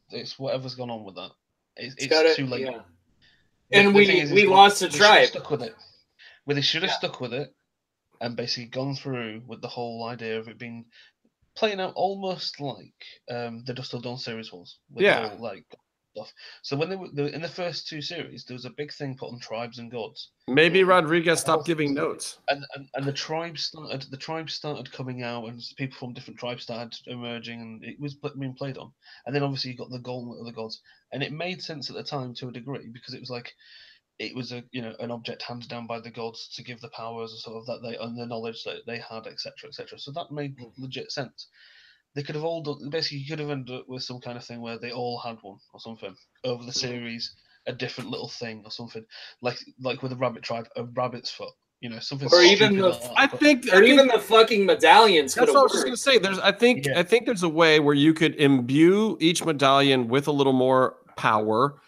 It's whatever's gone on with that. It's gotta, too late. Yeah. And we lost a tribe. Stuck with it. Well, they should have stuck with it and basically gone through with the whole idea of it being playing out almost like the Dust Till Dawn series was. With the whole, like, stuff. So when they were in the first two series, there was a big thing put on tribes and gods. Maybe Rodriguez stopped giving notes. And the tribes started coming out, and people from different tribes started emerging, and it was being played on. And then obviously you got the Gauntlet of the Gods, and it made sense at the time to a degree because it was like it was an object handed down by the gods to give the powers and sort of that they and the knowledge that they had, etc., etc. So that made legit sense. They could have all done, basically, you could have ended up with some kind of thing where they all had one or something over the series, a different little thing or something, like with a rabbit tribe, a rabbit's foot, something. Or even the the fucking medallions. That's what I was just gonna say. I think there's a way where you could imbue each medallion with a little more power,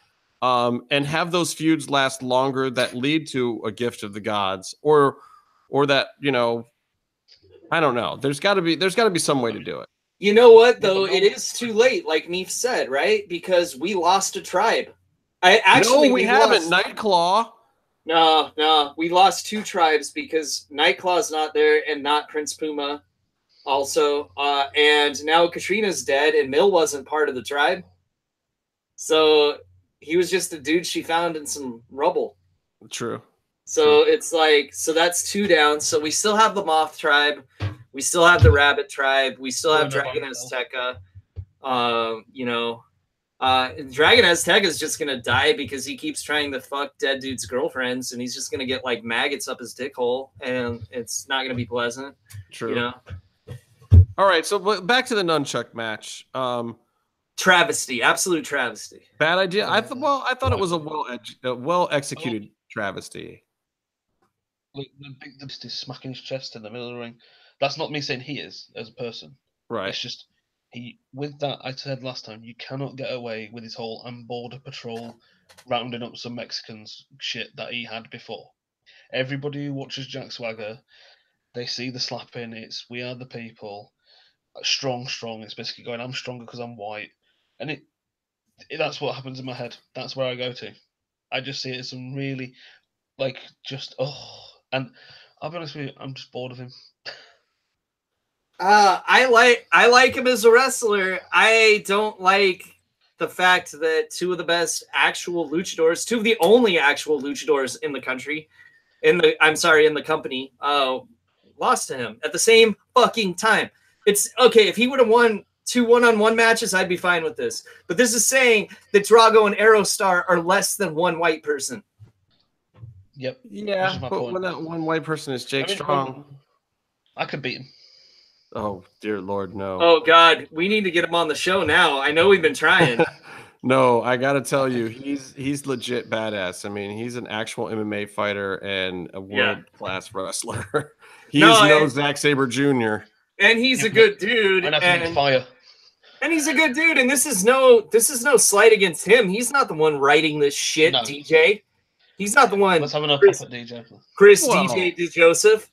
and have those feuds last longer that lead to a gift of the gods, or that I don't know. There's got to be some way to do it. You know what, though? It is too late, like Meef said, right? Because we lost a tribe. We haven't. Nightclaw. No. We lost two tribes because Nightclaw's not there and not Prince Puma also. And now Katrina's dead and Mill wasn't part of the tribe. So he was just a dude she found in some rubble. True. So it's like, so that's two down. So we still have the Moth tribe. We still have the Rabbit tribe. We still have Dragon Azteca. Dragon Azteca is just gonna die because he keeps trying to fuck dead dudes' girlfriends, and he's just gonna get like maggots up his dick hole, and it's not gonna be pleasant. True. All right, so back to the nunchuck match. Travesty, absolute travesty. Bad idea. I thought it was a well executed travesty. Like the big beast is smacking his chest in the middle of the ring. That's not me saying he is as a person. Right. It's just with that I said last time, you cannot get away with his whole "I'm border patrol" rounding up some Mexicans shit that he had before. Everybody who watches Jack Swagger, they see the slapping. It's "we are the people." Strong. It's basically going, "I'm stronger because I'm white," and that's what happens in my head. That's where I go to. I just see it as some really, and I'll be honest with you, I'm just bored of him. I like him as a wrestler. I don't like the fact that two of the best actual luchadors, two of the only actual luchadors in the country, in the company, lost to him at the same fucking time. It's okay if he would have won 2 one-on-one matches, I'd be fine with this. But this is saying that Drago and Aerostar are less than one white person. Yep. Yeah, but when that one white person is Jake Strong, I could beat him. Oh dear Lord, no. Oh God, we need to get him on the show now. I know we've been trying. No, I gotta tell you, he's legit badass. I mean, he's an actual MMA fighter and a world-class wrestler. He is no Zack Sabre Jr. And he's a good dude. And fire. And he's a good dude. And this is no slight against him. He's not the one writing this shit, No. DJ. He's not the one. Let's have another puppet DJ. Chris DJ DeJoseph.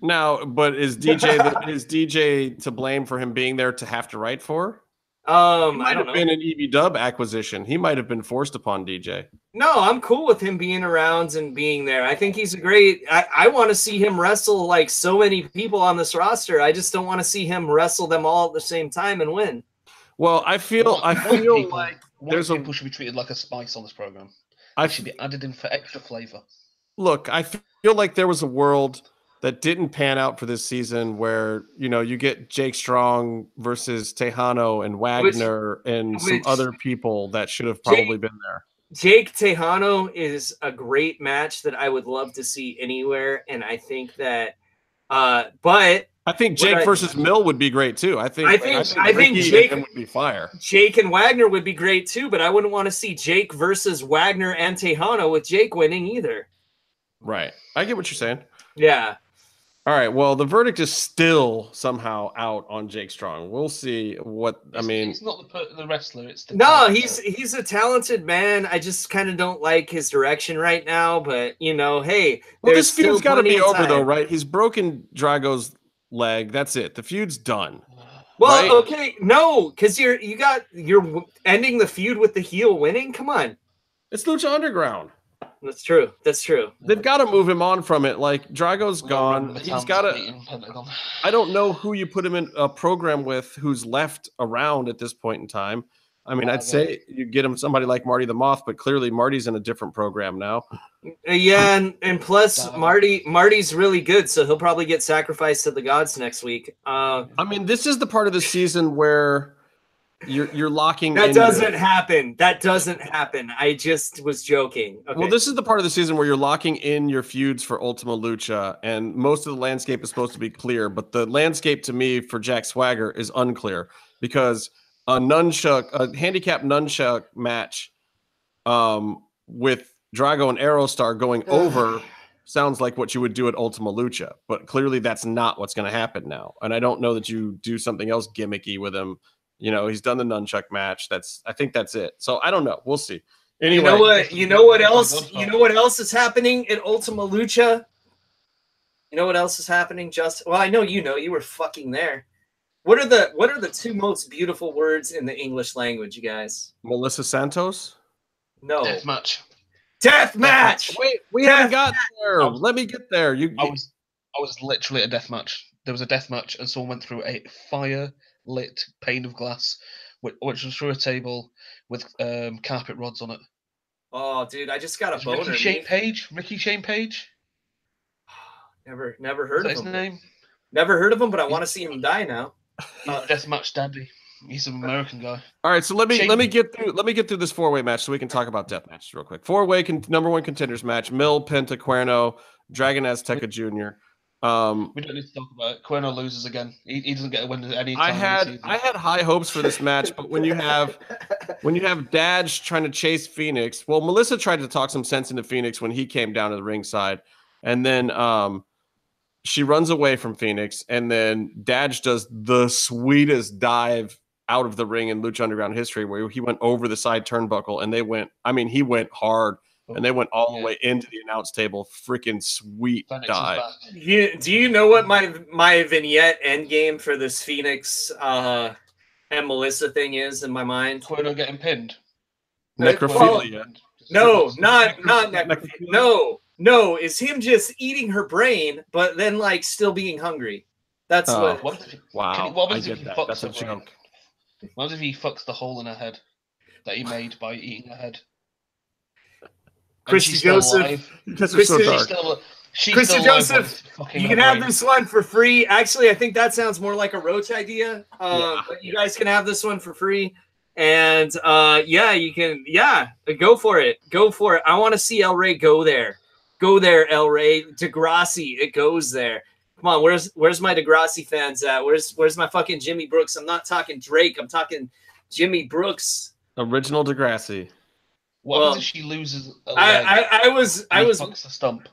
Now, but is DJ to blame for him being there to have to write for? I don't know. Been an EV Dub acquisition. He might have been forced upon DJ. No, I'm cool with him being around and being there. I think he's a great. I want to see him wrestle like so many people on this roster. I just don't want to see him wrestle them all at the same time and win. Well, I feel like there's people should be treated like a spice on this program. I should be added in for extra flavor. Look, I feel like there was a world that didn't pan out for this season where, you get Jake Strong versus Tejano and Wagner and some other people that should have probably been there. Jake Tejano is a great match that I would love to see anywhere. And I think that, but I think Jake versus Mill would be great too. I think Jake would be fire. Jake and Wagner would be great too, but I wouldn't want to see Jake versus Wagner and Tejano with Jake winning either. Right. I get what you're saying. Yeah. All right. Well, the verdict is still somehow out on Jake Strong. We'll see what It's not the wrestler. It's the he's a talented man. I just kind of don't like his direction right now. But hey, well, this feud's got to be over though, right? He's broken Drago's leg. That's it. The feud's done. Well, right? Okay, no, because you're ending the feud with the heel winning. Come on, it's Lucha Underground. That's true. They've got to move him on from it. Like Drago's gone. He's got to. I don't know who you put him in a program with who's left around at this point in time. I mean, I'd say you get him somebody like Marty the Moth, but clearly Marty's in a different program now. Yeah, and plus Marty's really good, so he'll probably get sacrificed to the gods next week. I mean, this is the part of the season where you're locking. That doesn't happen. That doesn't happen. I just was joking. Okay. Well, this is the part of the season where you're locking in your feuds for Ultima Lucha, and most of the landscape is supposed to be clear, but the landscape to me for Jack Swagger is unclear because a handicap nunchuck match with Drago and Aerostar going over sounds like what you would do at Ultima Lucha, but clearly that's not what's going to happen now. And I don't know that you do something else gimmicky with him. He's done the nunchuck match. I think that's it. So I don't know. We'll see. Anyway, you know what else? You know what else is happening at Ultima Lucha? You know what else is happening? Well, I know you were fucking there. What are the two most beautiful words in the English language, you guys? Melissa Santos? No. Death match. Wait, we haven't got there. Let me get there. I was literally at a death match. There was a death match, and someone went through a fire-lit pane of glass, which was through a table with carpet rods on it. Oh, dude, I just got a boner. Ricky Shane Page. Never heard of his name. Never heard of him, but I want to see him die now. Deathmatch Daddy. He's an American guy. All right, so let me get through this four-way match so we can talk about death matches real quick. Four-way number one contenders match: Mill, Penta, Cuerno, Dragon Azteca Jr. We don't need to talk about it. Cuerno loses again. He doesn't get a win any time. I had high hopes for this match, but when you have Daj trying to chase Phoenix, well, Melissa tried to talk some sense into Phoenix when he came down to the ringside, and then she runs away from Phoenix, and then Daj does the sweetest dive out of the ring in Lucha Underground history, where he went over the side turnbuckle, and he went hard. And they went all the way into the announce table. Freaking sweet dive. Do you know what my vignette end game for this Phoenix and Melissa thing is in my mind? Cuerno getting pinned. Necrophilia. No, not necrophilia. No, is him just eating her brain, but then like still being hungry. That's wow. I get that. That's a joke. What if he fucks the hole in her head that he made by eating her head? Christy Joseph. Christy Joseph, you can have this one for free. Actually, I think that sounds more like a Roach idea. But you guys can have this one for free. And you can. Yeah, go for it. Go for it. I want to see El Rey go there. Go there, El Rey. Degrassi, it goes there. Come on, where's my Degrassi fans at? Where's my fucking Jimmy Brooks? I'm not talking Drake. I'm talking Jimmy Brooks. Original Degrassi. What Well, happens if she loses a leg? I was fucks the stump.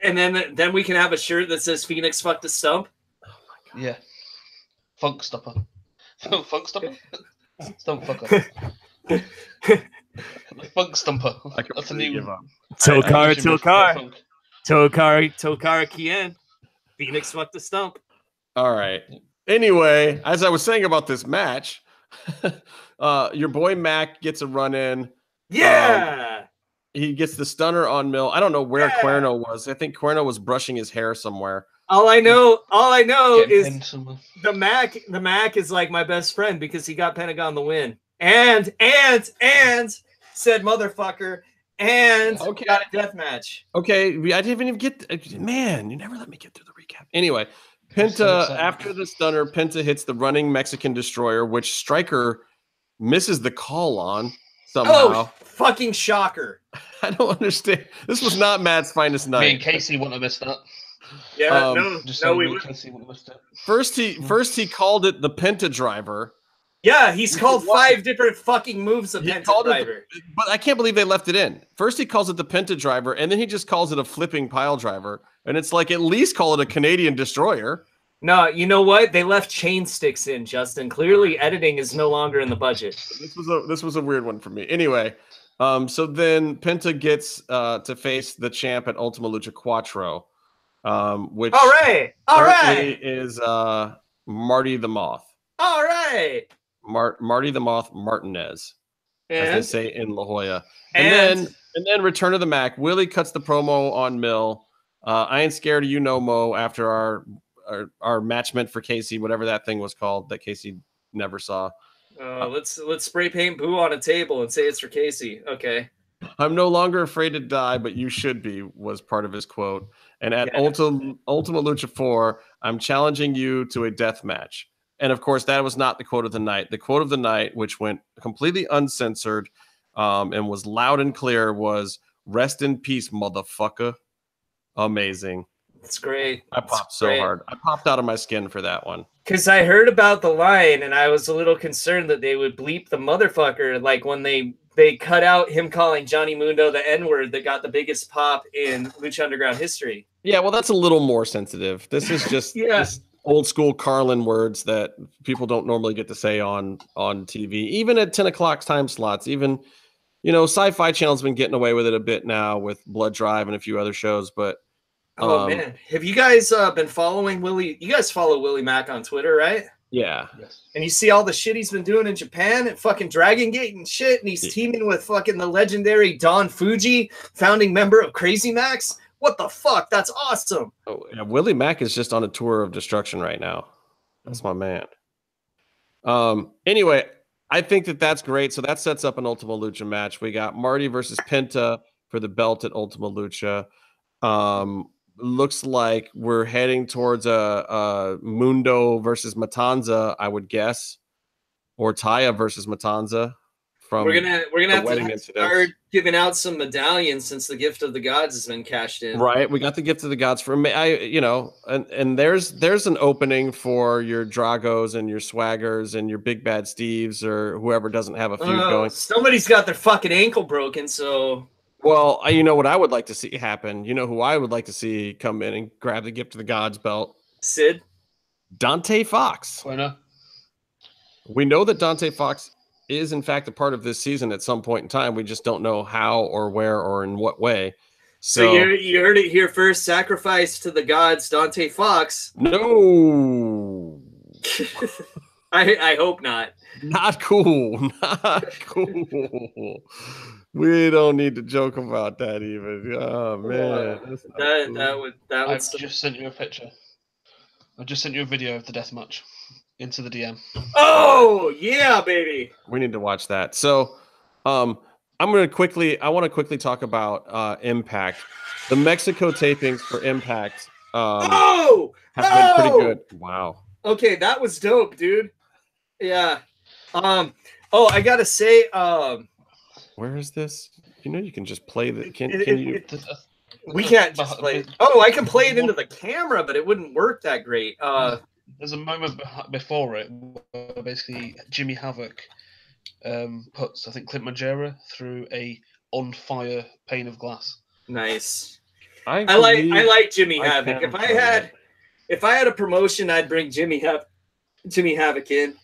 and then we can have a shirt that says Phoenix fucked a stump. Yeah. Funk stopper. Funk stopper? Stump fucker. Funk stumper. That's a new give up. Tokara Kien. Phoenix fucked a stump. All right. Anyway, as I was saying about this match, your boy Mac gets a run in. Yeah. He gets the stunner on Mill. I don't know where Cuerno was. I think Cuerno was brushing his hair somewhere. All I know is the Mac is like my best friend because he got Pentagon the win. And said motherfucker and got a death match. Okay, I didn't even get. Man, you never let me get through the recap. Anyway, Penta after the stunner, Penta hits the running Mexican destroyer, which Stryker misses the call on somehow. Oh, fucking shocker! I don't understand. This was not Matt's finest night. Me and Casey wouldn't have missed that. Yeah, we would. Casey wouldn't have missed it. First he called it the Penta driver. Yeah, he's called 5 different fucking moves of Penta driver. But I can't believe they left it in. First he calls it the Penta driver, and then he just calls it a flipping pile driver. And it's like, at least call it a Canadian destroyer. No, you know what? They left chain sticks in, Justin. Clearly editing is no longer in the budget. This was a weird one for me. Anyway, so then Penta gets to face the champ at Ultima Lucha Quattro, which all right is Marty the Moth. All right. Marty the Moth Martinez, as they say in La Jolla. And then Return of the Mac. Willie cuts the promo on Mill. I ain't scared of you no mo after our match meant for Casey, whatever that thing was called that Casey never saw. Let's spray paint boo on a table and say it's for Casey. Okay. I'm no longer afraid to die, but you should be, was part of his quote. And at Ultima Lucha 4, I'm challenging you to a death match. And of course, that was not the quote of the night. The quote of the night, which went completely uncensored and was loud and clear, was "Rest in peace, motherfucker." Amazing. It's great. I popped so hard. I popped out of my skin for that one. Because I heard about the line, and I was a little concerned that they would bleep the motherfucker, like when they cut out him calling Johnny Mundo the N-word that got the biggest pop in Lucha Underground history. Yeah, well, that's a little more sensitive. This is just this old school Carlin words that people don't normally get to say on TV, even at 10 o'clock time slots. Even, Sci-Fi Channel's been getting away with it a bit now with Blood Drive and a few other shows, but man, have you guys been following Willie? You guys follow Willie Mack on Twitter, right? Yeah. Yes. And you see all the shit he's been doing in Japan at fucking Dragon Gate and shit, and he's teaming with fucking the legendary Don Fuji, founding member of Crazy Max. What the fuck? That's awesome. Oh, yeah, Willie Mack is just on a tour of destruction right now. That's my man. Anyway, I think that's great. So that sets up an Ultima Lucha match. We got Marty versus Penta for the belt at Ultima Lucha. Looks like we're heading towards a Mundo versus Matanza, I would guess, or Taya versus Matanza. We're gonna have to start giving out some medallions since the gift of the gods has been cashed in. Right, we got the gift of the gods for me. And there's an opening for your Dragos and your Swaggers and your Big Bad Steves or whoever doesn't have a feud going. Somebody's got their fucking ankle broken, so. Well, you know what I would like to see happen. You know who I would like to see come in and grab the gift of the gods belt? Sid. Dante Fox. We know that Dante Fox is in fact a part of this season at some point in time. We just don't know how or where or in what way. So you heard it here first. Sacrifice to the gods, Dante Fox. No. I hope not. Not cool. Not cool. We don't need to joke about that even. Oh man. I've just sent you a picture. I've just sent you a video of the death match into the DM. Oh yeah, baby. We need to watch that. So I want to quickly talk about Impact. The Mexico tapings for Impact have been pretty good. Wow. Okay, that was dope, dude. Yeah. I gotta say, where is this? You can just play the. We can't just play it. Oh, I can play it into the camera, but it wouldn't work that great. There's a moment before it where basically Jimmy Havoc puts, I think, Clint Majera through a on fire pane of glass. Nice. I like Jimmy I Havoc. can try that. If I had a promotion, I'd bring Jimmy Havoc in.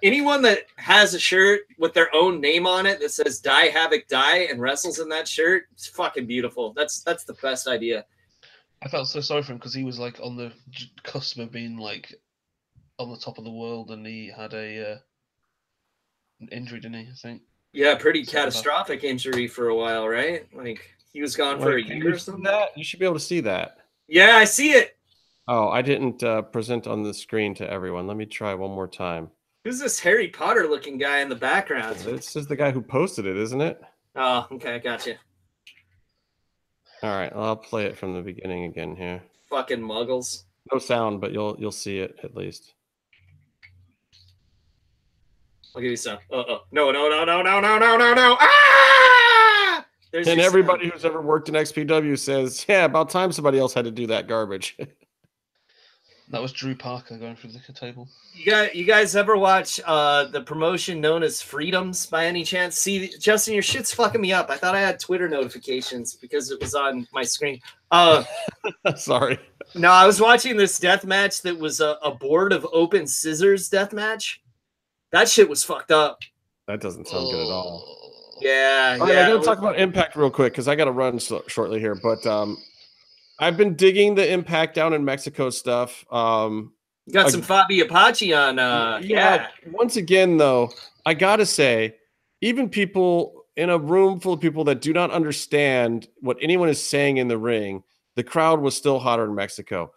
Anyone that has a shirt with their own name on it that says "Die Havoc Die" and wrestles in that shirt, it's fucking beautiful. That's the best idea. I felt so sorry for him because he was like on the cusp of being like on the top of the world, and he had an injury, didn't he? I think. Yeah, pretty Something catastrophic injury for a while, right? Like he was gone for a Can year you or see something. that? You should be able to see that. Yeah, I see it. Oh, I didn't present on the screen to everyone. Let me try one more time. Who's this Harry Potter looking guy in the background? This is the guy who posted it, isn't it? Oh, okay, gotcha. All right, I'll play it from the beginning again here. Fucking muggles. No sound, but you'll see it at least. I'll give you some. No. Ah! There's And your everybody sound. who's ever worked in XPW says, yeah, about time somebody else had to do that garbage. That was Drew Parker going through the table. You guys ever watch the promotion known as Freedoms by any chance? See, Justin, your shit's fucking me up. I thought I had Twitter notifications because it was on my screen. Sorry. No, I was watching this death match that was a board of open scissors death match. That shit was fucked up. That doesn't sound good at all. Yeah, All right, I got to talk about Impact real quick because I got to run shortly here. But I've been digging the Impact down in Mexico stuff. Got some Fabi Apache on. Yeah. Once again, though, I got to say, even people in a room full of people that do not understand what anyone is saying in the ring, the crowd was still hotter in Mexico.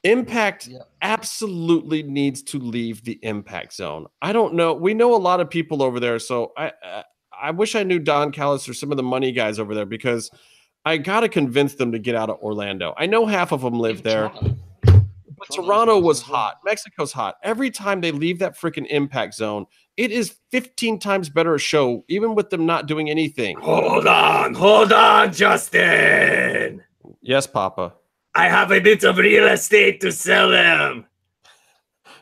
Impact absolutely needs to leave the Impact zone. I don't know. We know a lot of people over there, so I wish I knew Don Callis or some of the money guys over there because I got to convince them to get out of Orlando. I know half of them live there, but Toronto was hot. Mexico's hot. Every time they leave that freaking Impact zone, it is 15 times better a show, even with them not doing anything. Hold on, Justin. Yes, Papa. I have a bit of real estate to sell them.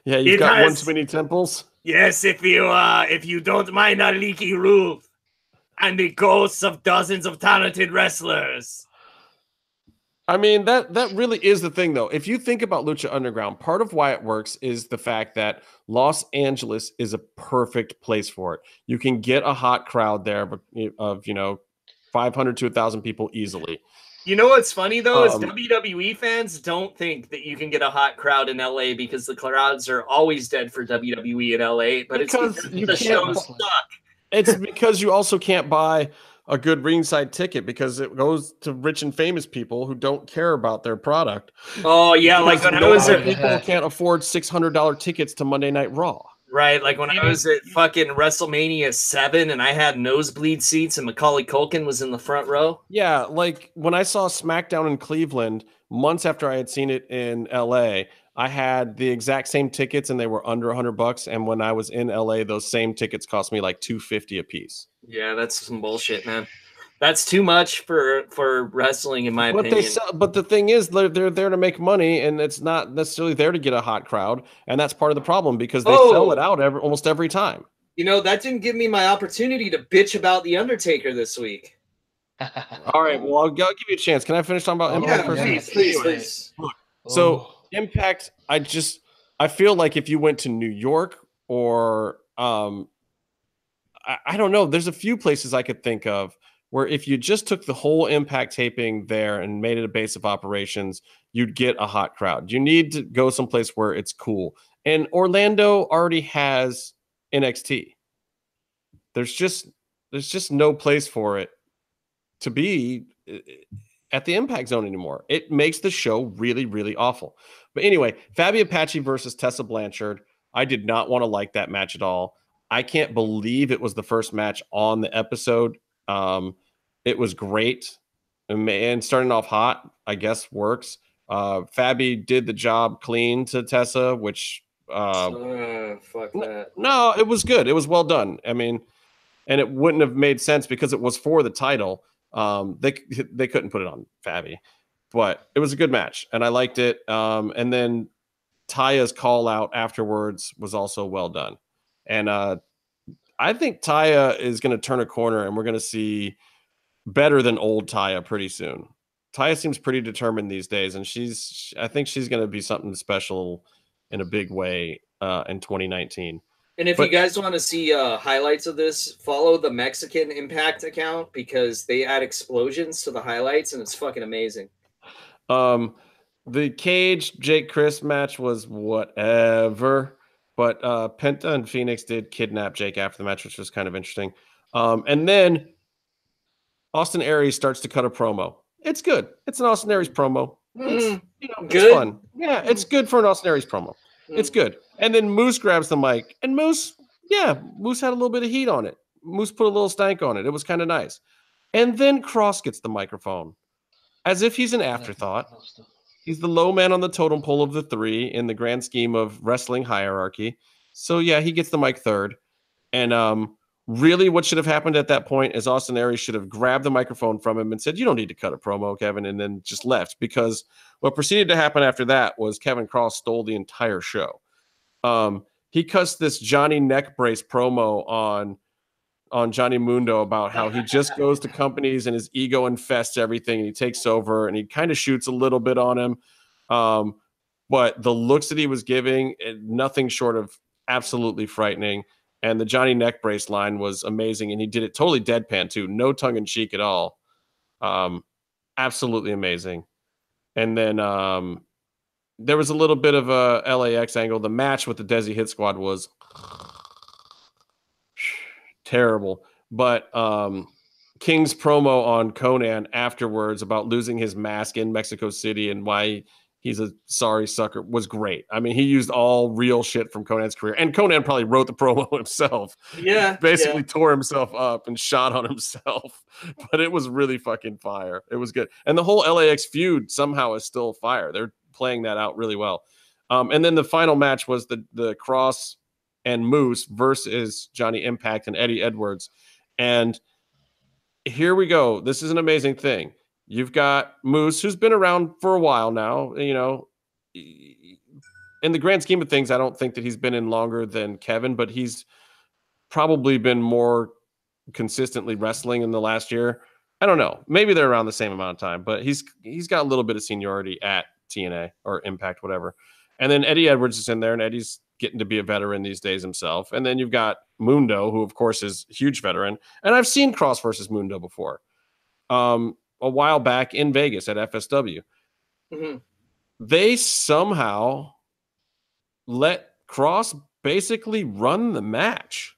Yeah, you've got one too many temples. Yes, if you don't mind a leaky roof and the ghosts of dozens of talented wrestlers. I mean, that really is the thing, though. If you think about Lucha Underground, part of why it works is the fact that Los Angeles is a perfect place for it. You can get a hot crowd there of 500 to 1,000 people easily. You know what's funny, though, is WWE fans don't think that you can get a hot crowd in LA because the crowds are always dead for WWE in LA, but because it's because the shows suck. It's because you also can't buy a good ringside ticket because it goes to rich and famous people who don't care about their product. Oh, yeah, like when I was at people can't afford $600 tickets to Monday Night Raw. Right, like when I was at fucking WrestleMania 7 and I had nosebleed seats and Macaulay Culkin was in the front row. Yeah, like when I saw SmackDown in Cleveland months after I had seen it in LA, I had the exact same tickets and they were under $100. And when I was in LA, those same tickets cost me like $250 a piece. Yeah, that's some bullshit, man. That's too much for wrestling, in my opinion. But the thing is, they're there to make money, and it's not necessarily there to get a hot crowd, and that's part of the problem because they sell it out almost every time. You know, that didn't give me my opportunity to bitch about The Undertaker this week. All right, well, I'll give you a chance. Can I finish talking about Impact first? Please. So Impact, I feel like if you went to New York or I don't know, there's a few places I could think of where if you just took the whole Impact taping there and made it a base of operations, you'd get a hot crowd. You need to go someplace where it's cool. And Orlando already has NXT. There's just no place for it to be at the Impact Zone anymore. It makes the show really, really awful. But anyway, Fabi Apache versus Tessa Blanchard. I did not want to like that match at all. I can't believe it was the first match on the episode. It was great, and starting off hot, I guess, works. Fabi did the job clean to Tessa, which fuck that. No, it was good. It was well done. I mean, and it wouldn't have made sense because it was for the title. They couldn't put it on Fabi, but it was a good match, and I liked it. And then Taya's call out afterwards was also well done, and I think Taya is going to turn a corner, and we're going to see better than old Taya pretty soon. Taya seems pretty determined these days, and I think she's going to be something special in a big way in 2019. And if you guys want to see highlights of this, follow the Mexican Impact account because they add explosions to the highlights, and it's fucking amazing. The Cage Jake Chris match was whatever, but Penta and Phoenix did kidnap Jake after the match, which was kind of interesting. And then Austin Aries starts to cut a promo. It's good. It's an Austin Aries promo. It's, it's fun. Yeah, it's good for an Austin Aries promo. It's good. And then Moose grabs the mic, and Moose had a little bit of heat on it. Moose put a little stank on it. It was kind of nice. And then Cross gets the microphone as if he's an afterthought. He's the low man on the totem pole of the three in the grand scheme of wrestling hierarchy. So, yeah, he gets the mic third. And really what should have happened at that point is Austin Aries should have grabbed the microphone from him and said, "You don't need to cut a promo, Kevin," and then just left. Because what proceeded to happen after that was Kevin Cross stole the entire show. He cuts this Johnny neck brace promo on Johnny Mundo about how he just goes to companies and his ego infests everything and he takes over and he kind of shoots a little bit on him. But the looks that he was giving, nothing short of absolutely frightening. And the Johnny neck brace line was amazing. And he did it totally deadpan too. No tongue in cheek at all. Absolutely amazing. And then there was a little bit of a LAX angle. The match with the Desi Hit Squad was terrible. But King's promo on Conan afterwards about losing his mask in Mexico City and why he's a sorry sucker was great. I mean, he used all real shit from Conan's career. And Conan probably wrote the promo himself. Yeah. Basically tore himself up and shot on himself. But it was really fucking fire. It was good. And the whole LAX feud somehow is still fire. They're playing that out really well. And then the final match was the Cross and Moose versus Johnny Impact and Eddie Edwards. And here we go. This is an amazing thing. You've got Moose, who's been around for a while now. You know, in the grand scheme of things, I don't think that he's been in longer than Kevin, but he's probably been more consistently wrestling in the last year. I don't know. Maybe they're around the same amount of time, but he's got a little bit of seniority at TNA or Impact, whatever. And then Eddie Edwards is in there, and Eddie's getting to be a veteran these days himself. And then you've got Mundo, who, of course, is a huge veteran. And I've seen Cross versus Mundo before. A while back in Vegas at FSW. Mm-hmm. They somehow let Cross basically run the match.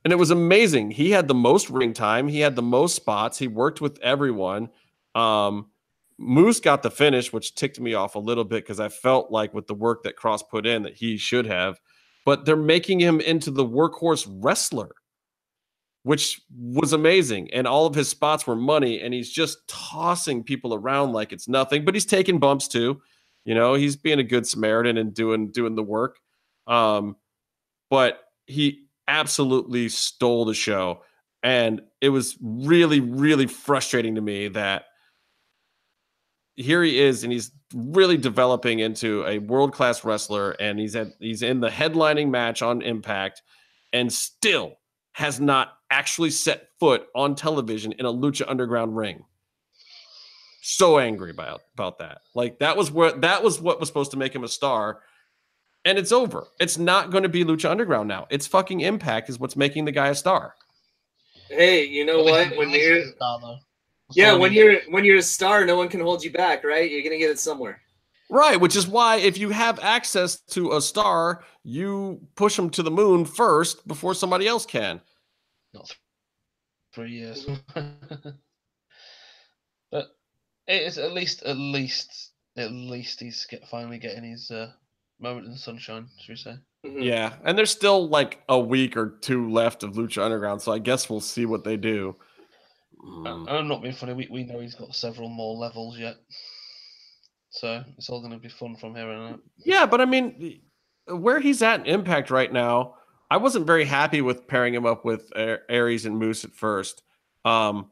And it was amazing. He had the most ring time. He had the most spots. He worked with everyone. Moose got the finish, which ticked me off a little bit because I felt like with the work that Cross put in that he should have. But they're making him into the workhorse wrestler, which was amazing. And all of his spots were money, and he's just tossing people around like it's nothing. But he's taking bumps too. You know, he's being a good Samaritan and doing the work. But he absolutely stole the show. And it was really, really frustrating to me that here he is, and he's really developing into a world-class wrestler, and he's in the headlining match on Impact, and still has not actually set foot on television in a Lucha Underground ring. So angry about that. Like that was what was supposed to make him a star, and it's over. It's not going to be Lucha Underground now. It's fucking Impact is what's making the guy a star. Hey, you know what? When you're a star, no one can hold you back, right? You're gonna get it somewhere. Right, which is why if you have access to a star, you push them to the moon first before somebody else can. Not 3 years. But it's at least he's finally getting his moment in the sunshine, should we say? Mm-hmm. Yeah, and there's still like a week or two left of Lucha Underground, so I guess we'll see what they do. I'm not being funny. We know he's got several more levels yet. So it's all going to be fun from here on out. Yeah, but I mean, where he's at in Impact right now, I wasn't very happy with pairing him up with Aries and Moose at first. And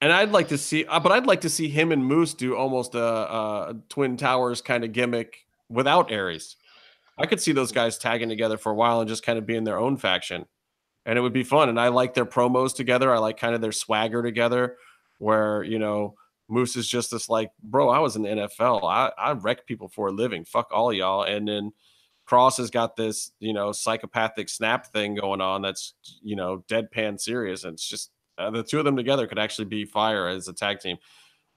I'd like to see him and Moose do almost a Twin Towers kind of gimmick without Aries. I could see those guys tagging together for a while and just kind of being their own faction, and it would be fun. And I like their promos together. I like kind of their swagger together, where Moose is just this like, bro, I was in the NFL. I wreck people for a living. Fuck all y'all. And then Cross has got this, psychopathic snap thing going on that's, deadpan serious. And it's just the two of them together could actually be fire as a tag team.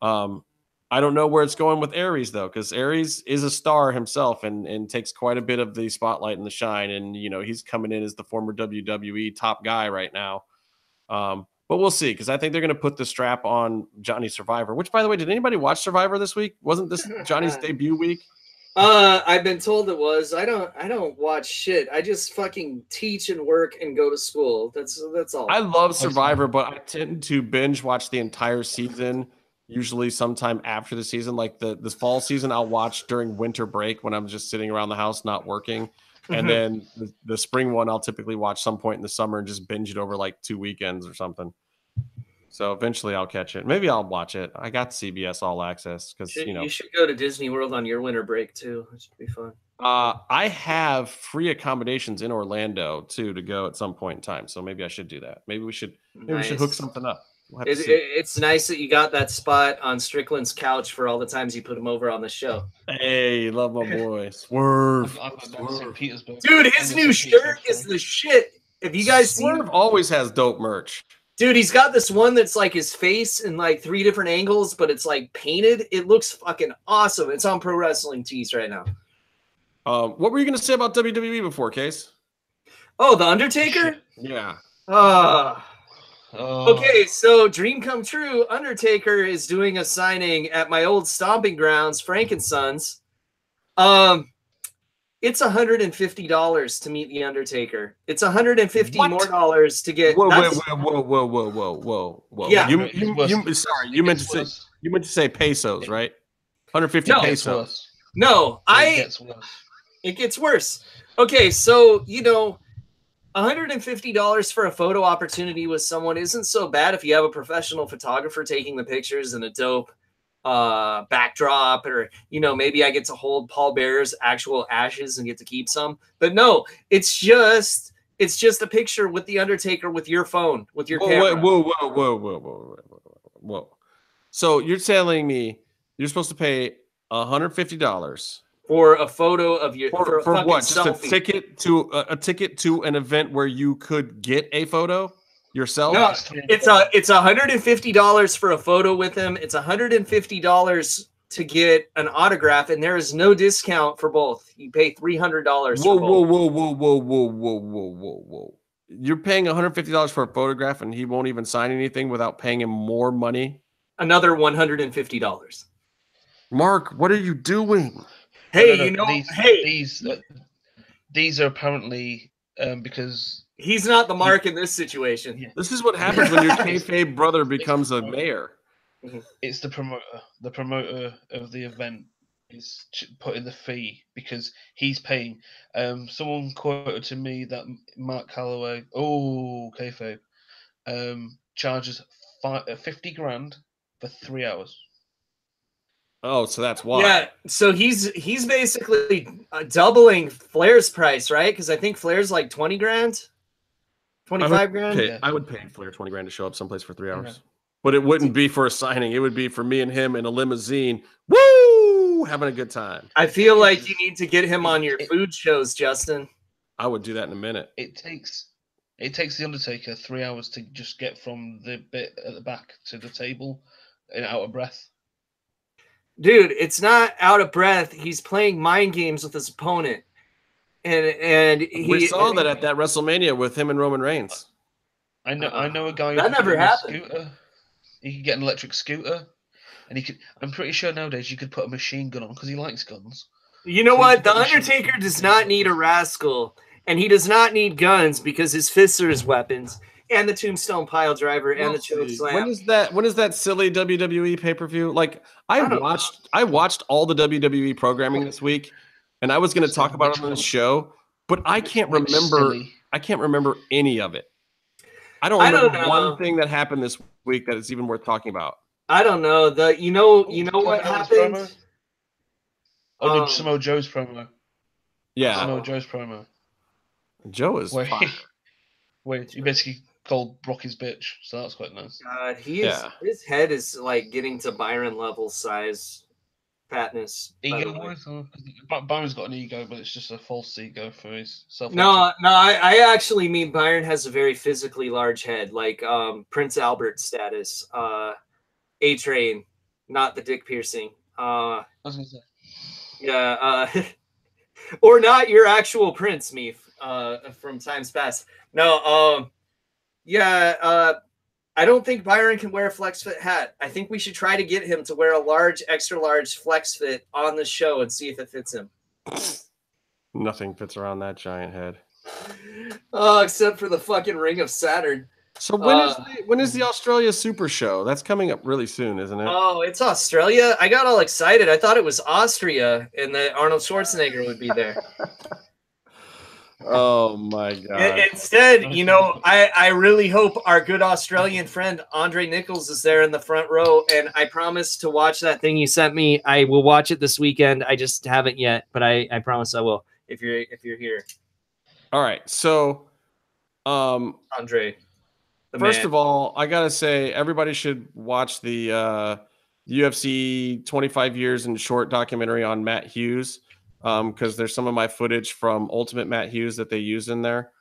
I don't know where it's going with Aries, though, because Aries is a star himself and takes quite a bit of the spotlight and the shine. And, he's coming in as the former WWE top guy right now. But we'll see, because I think they're going to put the strap on Johnny Survivor, which, by the way, did anybody watch Survivor this week? Wasn't this Johnny's debut week? I've been told it was. I don't watch shit. I just fucking teach and work and go to school. That's all. I love Survivor, but I tend to binge watch the entire season, usually sometime after the season. Like this fall season, I'll watch during winter break when I'm just sitting around the house not working. And then the spring one, I'll typically watch some point in the summer and just binge it over like 2 weekends or something. So eventually I'll catch it. Maybe I'll watch it. I got CBS All Access because, You should go to Disney World on your winter break too. It should be fun. I have free accommodations in Orlando too to go at some point in time. So maybe I should do that. Maybe we should hook something up. We'll it's nice that you got that spot on Strickland's couch for all the times you put him over on the show. Hey, love my boy. Swerve. Dude, his new shirt is the shit. Have you guys seen? Swerve always has dope merch. Dude, he's got this one that's like his face in like 3 different angles, but it's like painted. It looks fucking awesome. It's on Pro Wrestling Tees right now. What were you going to say about WWE before, Case? Oh, The Undertaker? Yeah. Okay, so dream come true. Undertaker is doing a signing at my old stomping grounds, Frankensons. It's $150 to meet the Undertaker. It's $150 more dollars to get. Whoa! Yeah, you meant to say pesos, right? 150 pesos. No, it gets worse. Okay, so $150 for a photo opportunity with someone isn't so bad if you have a professional photographer taking the pictures and a dope backdrop, or maybe I get to hold Paul Bearer's actual ashes and get to keep some. But no, it's just a picture with the Undertaker with your phone, with your camera. Whoa. So you're telling me you're supposed to pay $150 for a photo of your for what? Just selfie. a ticket to an event where you could get a photo yourself? No, it's $150 for a photo with him. It's $150 to get an autograph, and there is no discount for both. You pay $300. Whoa! You're paying $150 for a photograph, and he won't even sign anything without paying him more money. Another $150. Mark, what are you doing? Hey, these are apparently because he's not the Mark in this situation. Yeah. This is what happens when your kayfabe brother becomes a mayor. It's the promoter. The promoter of the event is putting the fee because he's paying. Someone quoted to me that Mark Calloway, kayfabe, charges $50,000 for 3 hours. Oh, so that's why. Yeah, so he's basically doubling Flair's price, right? Because I think Flair's like $20,000, $25,000. Yeah. I would pay Flair $20,000 to show up someplace for 3 hours, but it wouldn't be for a signing. It would be for me and him in a limousine, woo, having a good time. I feel like you need to get him on your food shows, Justin. I would do that in a minute. It takes the Undertaker 3 hours to just get from the bit at the back to the table and out of breath. Dude, it's not out of breath. He's playing mind games with his opponent. And we saw that at that WrestleMania with him and Roman Reigns. I know a guy that never happened. Scooter. He could get an electric scooter, and he could. I'm pretty sure nowadays you could put a machine gun on because he likes guns. You know what? The Undertaker does not need a rascal, and he does not need guns because his fists are his weapons. And the Tombstone Pile Driver and the Choke Slam. When is that silly WWE pay-per-view? Like I watched all the WWE programming this week, and I was going to talk about it on the show, but I can't remember. I can't remember any of it. I don't remember one thing that happened this week that is even worth talking about. I don't know. You know what happened? Oh, the Samoa Joe's promo. I know Joe's promo. Joe is fire. Wait, you basically called Rocky's bitch, so that's quite nice. God, his head is like getting to Byron level size fatness. Ego wise, Byron's got an ego, but it's just a false ego for his self. No, I actually mean Byron has a very physically large head, like Prince Albert status. A-Train, not the dick piercing. I was gonna say. Yeah, or not your actual Prince, Meef, from times past. No, I don't think Byron can wear a flex fit hat. I think we should try to get him to wear a large, extra large flex fit on the show and see if it fits him. Nothing fits around that giant head. Oh, except for the fucking Ring of Saturn. So when is the Australia Super Show? That's coming up really soon, isn't it? Oh, it's Australia. I got all excited. I thought it was Austria and that Arnold Schwarzenegger would be there. Oh my god. Instead, I really hope our good Australian friend Andre Nichols is there in the front row, and I promise to watch that thing you sent me. I will watch it this weekend. I just haven't yet, but I promise I will if you're here. All right. So Andre. First of all, I gotta say everybody should watch the UFC 25 years in short documentary on Matt Hughes, because there's some of my footage from Ultimate Matt Hughes that they use in there.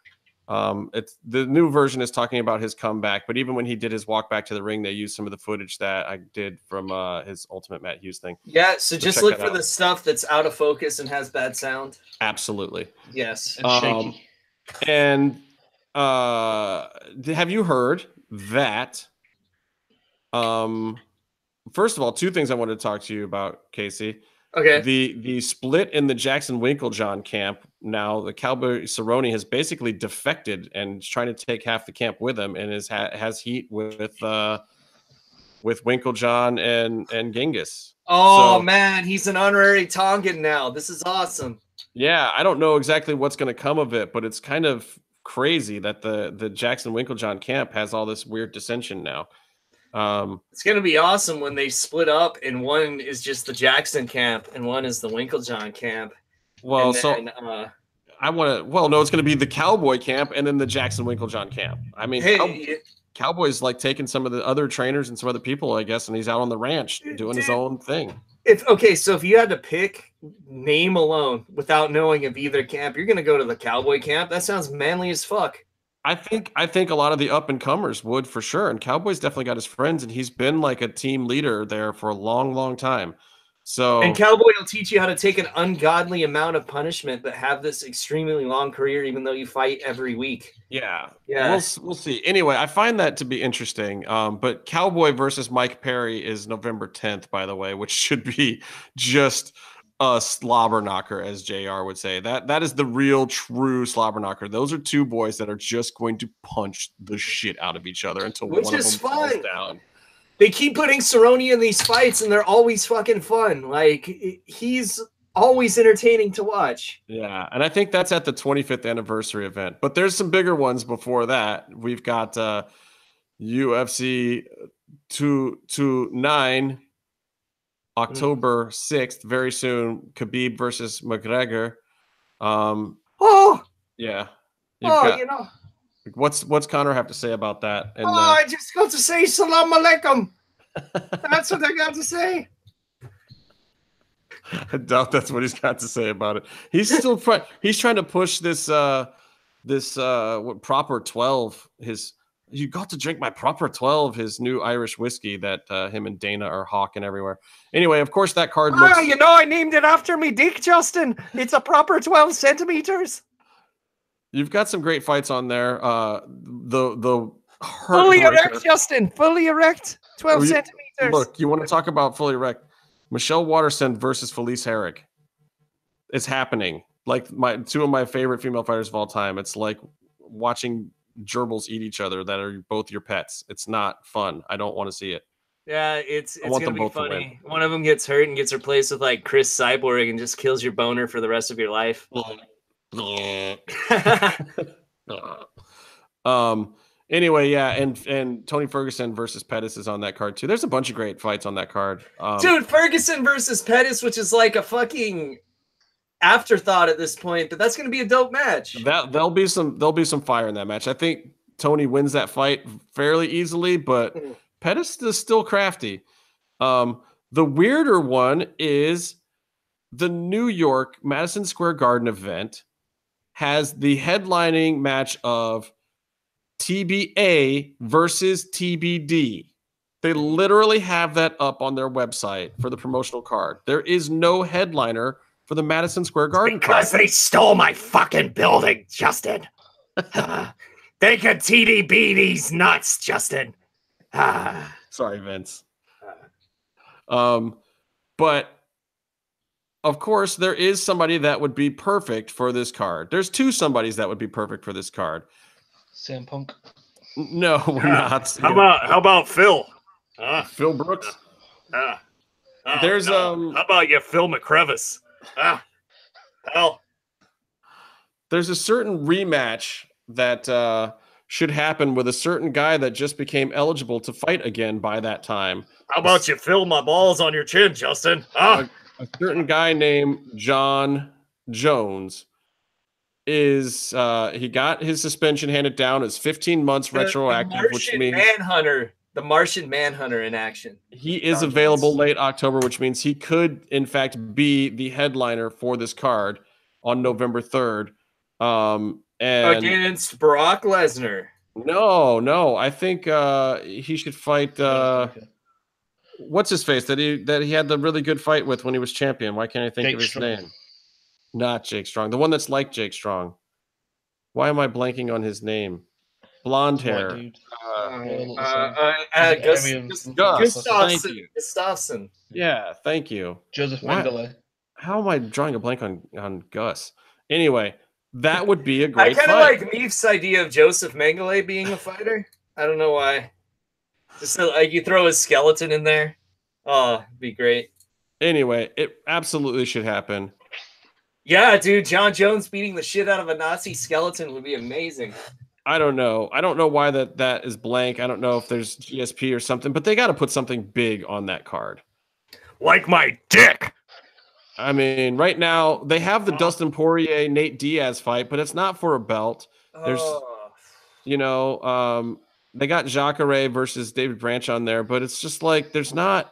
It's the new version is talking about his comeback, but even when he did his walk back to the ring, they used some of the footage that I did from his Ultimate Matt Hughes thing. Yeah, so just look for the stuff that's out of focus and has bad sound. Absolutely. Yes. And shaky. And have you heard that? First of all, two things I wanted to talk to you about, Casey. Okay. The split in the Jackson Winklejohn camp. Now the Cowboy Cerrone has basically defected and is trying to take half the camp with him, and has heat with Winklejohn and Genghis. Oh man, he's an honorary Tongan now. This is awesome. Yeah, I don't know exactly what's going to come of it, but it's kind of crazy that the Jackson Winklejohn camp has all this weird dissension now. It's going to be awesome when they split up and one is just the Jackson camp and one is the Winklejohn camp. Well, it's going to be the Cowboy camp and then the Jackson Winklejohn camp. I mean, Cowboy's like taking some of the other trainers and some other people, I guess, and he's out on the ranch doing his own thing. So if you had to pick name alone without knowing of either camp, you're going to go to the Cowboy camp. That sounds manly as fuck. I think a lot of the up and comers would for sure. And Cowboy's definitely got his friends, and he's been like a team leader there for a long, long time. So and Cowboy will teach you how to take an ungodly amount of punishment, but have this extremely long career, even though you fight every week. Yeah. We'll see. Anyway, I find that to be interesting. But Cowboy versus Mike Perry is November 10th, by the way, which should be just a slobber knocker, as JR would say. That is the real true slobber knocker. Those are two boys that are just going to punch the shit out of each other until one of them falls down. They keep putting Cerrone in these fights, and they're always fucking fun. Like, he's always entertaining to watch. Yeah, and I think that's at the 25th anniversary event. But there's some bigger ones before that. We've got UFC 229, October 6th, very soon. Khabib versus McGregor. Yeah. What's Connor have to say about that? And, I just got to say salam alaikum. That's what I got to say. I doubt that's what he's got to say about it. He's still he's trying to push this proper 12. You got to drink my proper 12, his new Irish whiskey that him and Dana are hawking everywhere. Anyway, of course that card looks. I named it after me, Dick Justin. It's a proper 12 centimeters. You've got some great fights on there. The fully erect, Justin. Fully erect. 12 centimeters. Look, you want to talk about fully erect? Michelle Waterson versus Felice Herrig. It's happening. Like two of my favorite female fighters of all time. It's like watching gerbils eat each other that are both your pets. It's not fun. I don't want to see it. Yeah, it's gonna be funny. One of them gets hurt and gets replaced with like Chris Cyborg and just kills your boner for the rest of your life. Anyway, yeah, and Tony Ferguson versus Pettis is on that card too. There's a bunch of great fights on that card. Dude, Ferguson versus Pettis, which is like a fucking afterthought at this point, but that's going to be a dope match. There'll be some fire in that match. I think Tony wins that fight fairly easily, but Pettis is still crafty. The weirder one is the New York Madison Square Garden event has the headlining match of TBA versus TBD. They literally have that up on their website for the promotional card. There is no headliner for the Madison Square Garden because card. they stole my fucking building, Justin. They could TDB these nuts, Justin. Sorry, Vince. But of course, there is somebody that would be perfect for this card. There's two somebodies that would be perfect for this card. CM Punk. No, we're not. How about Phil? Phil Brooks. There's How about you, Phil McCrevis? Hell. There's a certain rematch that should happen with a certain guy that just became eligible to fight again by that time. How about you fill my balls on your chin, Justin? A certain guy named John Jones is he got his suspension handed down as 15 months retroactive, which means the Martian Manhunter in action. He is available late October, which means he could, in fact, be the headliner for this card on November 3rd. And against Brock Lesnar. No, I think he should fight. What's his face that he had the really good fight with when he was champion? Why can't I think of his name? Not Jake Strong. The one that's like Jake Strong. Why am I blanking on his name? Blonde hair. Gustafsson. Yeah, thank you. Joseph Mengele. How am I drawing a blank on Gus? Anyway, that would be a great I kind of fight. like Meef's idea of Joseph Mengele being a fighter. I don't know why. Just so, like you throw his skeleton in there. Oh, it'd be great. Anyway, it absolutely should happen. Yeah, dude, John Jones beating the shit out of a Nazi skeleton would be amazing. I don't know. I don't know why that is blank. I don't know if there's GSP or something, but they got to put something big on that card. Like my dick. I mean, right now they have the Dustin Poirier Nate Diaz fight, but it's not for a belt. There's, they got Jacare versus David Branch on there, but it's just like there's no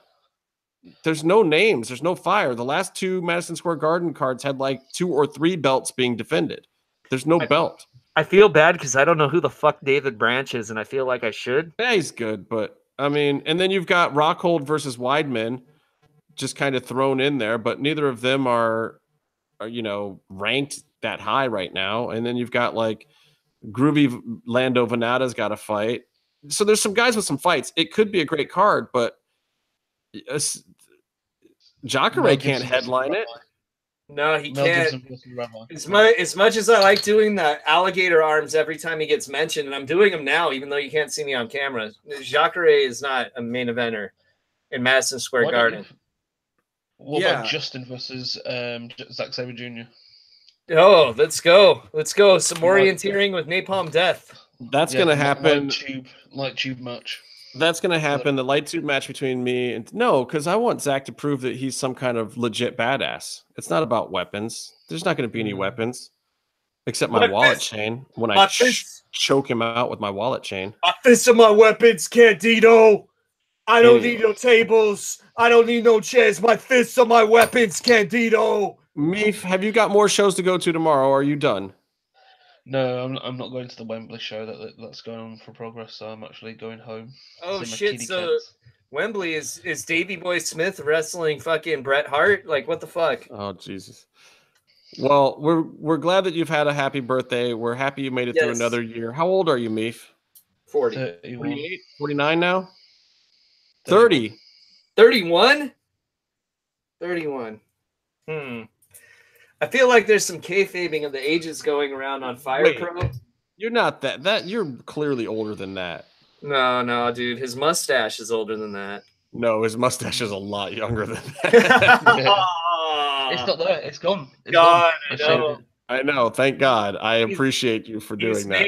names, there's no fire. The last two Madison Square Garden cards had like 2 or 3 belts being defended. There's no belt. I feel bad because I don't know who the fuck David Branch is, and I feel like I should. Yeah, he's good, but I mean, and then you've got Rockhold versus Weidman just kind of thrown in there, but neither of them are ranked that high right now. And then you've got like Groovy Lando Venata's got a fight. So there's some guys with some fights. It could be a great card, but Jacare can't headline it. No, he can't. As much as I like doing the alligator arms every time he gets mentioned, and I'm doing them now, even though you can't see me on camera, Jacare is not a main eventer in Madison Square Garden. What about Justin versus Zack Sabre Jr.? Oh, let's go. Some orienteering with Napalm Death. That's going to happen. Light tube match. That's going to happen. The light tube match between me and because I want Zach to prove that he's some kind of legit badass. It's not about weapons. There's not going to be any weapons except my wallet chain when I choke him out with my wallet chain. My fists are my weapons, Candido. I don't need no tables. I don't need no chairs. My fists are my weapons, Candido. Meef, have you got more shows to go to tomorrow? Or are you done? No, I'm not going to the Wembley show that's going on for Progress, so I'm actually going home. Oh shit! So Wembley is Davey Boy Smith wrestling fucking Bret Hart? Like what the fuck? Oh Jesus! Well, we're glad that you've had a happy birthday. We're happy you made it through another year. How old are you, Meef? 40. 48? 49 now? 30. 31? 31. I feel like there's some kayfabing of the ages going around on Fire Pro. You're not that. You're clearly older than that. No, dude. His mustache is older than that. No, his mustache is a lot younger than that. It's not there. It's gone. It's gone. I know. Thank God. I appreciate you for doing that.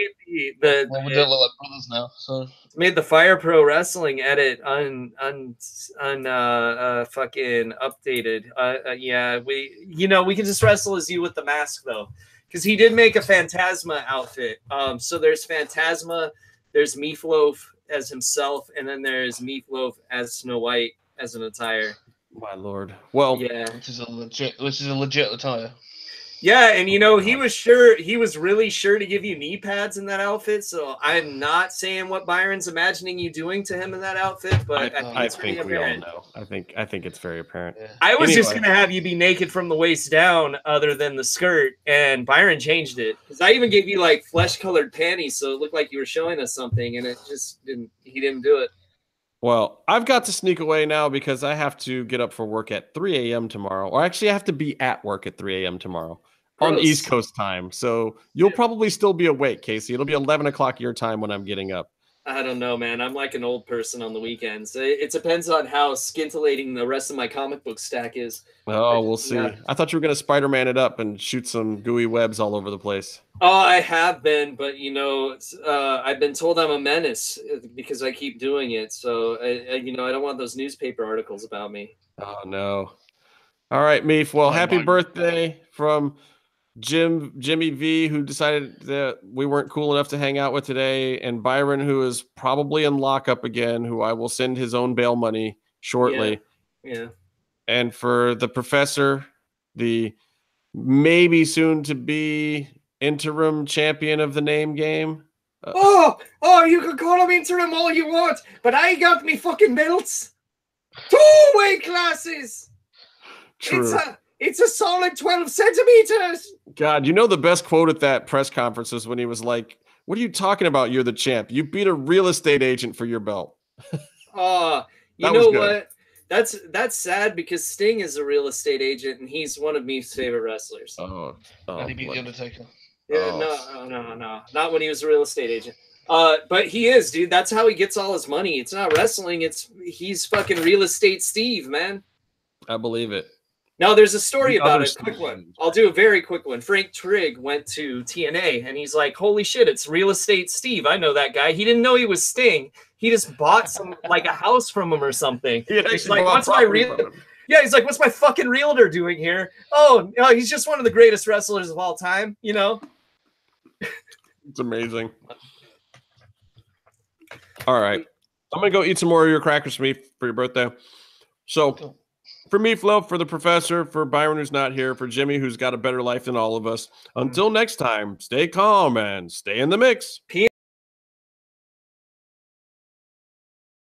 Well, we don't look like brothers now, so made the Fire Pro Wrestling edit fucking updated. Yeah, we can just wrestle as you with the mask though, because he did make a Phantasma outfit. So there's Phantasma, there's Meefloaf as himself, and then there's Meefloaf as Snow White as an attire. My lord. Well, yeah, which is a legit attire. Yeah, and he was really sure to give you knee pads in that outfit. So I'm not saying what Byron's imagining you doing to him in that outfit, but I think we all know. I think it's very apparent. Yeah. I was just gonna have you be naked from the waist down, other than the skirt, and Byron changed it because I even gave you like flesh-colored panties, so it looked like you were showing us something, and it just didn't. He didn't do it. Well, I've got to sneak away now because I have to get up for work at 3 a.m. tomorrow. Or actually, I have to be at work at 3 a.m. tomorrow on East Coast time. So you'll probably still be awake, Casey. It'll be 11 o'clock your time when I'm getting up. I don't know, man. I'm like an old person on the weekends. It depends on how scintillating the rest of my comic book stack is. Oh, we'll see. Yeah. I thought you were going to Spider-Man it up and shoot some gooey webs all over the place. Oh, I have been, but I've been told I'm a menace because I keep doing it. So I don't want those newspaper articles about me. Oh no! All right, Meef. Well, happy birthday from Jimmy V, who decided that we weren't cool enough to hang out with today, and Byron, who is probably in lockup again, who I will send his own bail money shortly. Yeah. And for the professor, the maybe soon to be interim champion of the name game. You can call him interim all you want, but I got me fucking belts. 2 weight classes. True. It's a solid 12 centimeters. God, the best quote at that press conference was when he was like, "What are you talking about? You're the champ. You beat a real estate agent for your belt." You know what? That's sad because Sting is a real estate agent and he's one of me's favorite wrestlers. And he beat the Undertaker. Yeah, no, not when he was a real estate agent. But he is, dude. That's how he gets all his money. It's not wrestling. He's fucking real estate Steve, man. I believe it. Now, there's a story about it. Quick one. I'll do a very quick one. Frank Trigg went to TNA, and he's like, holy shit, it's Real Estate Steve. I know that guy. He didn't know he was Sting. He just bought a house from him or something. He's like, what's my real... Yeah, he's like, what's my fucking realtor doing here? Oh, no, he's just one of the greatest wrestlers of all time, It's amazing. All right. I'm going to go eat some more of your crackers for your birthday. So... For Meefloaf, for the professor, for Byron who's not here, for Jimmy who's got a better life than all of us. Until next time, stay calm and stay in the mix.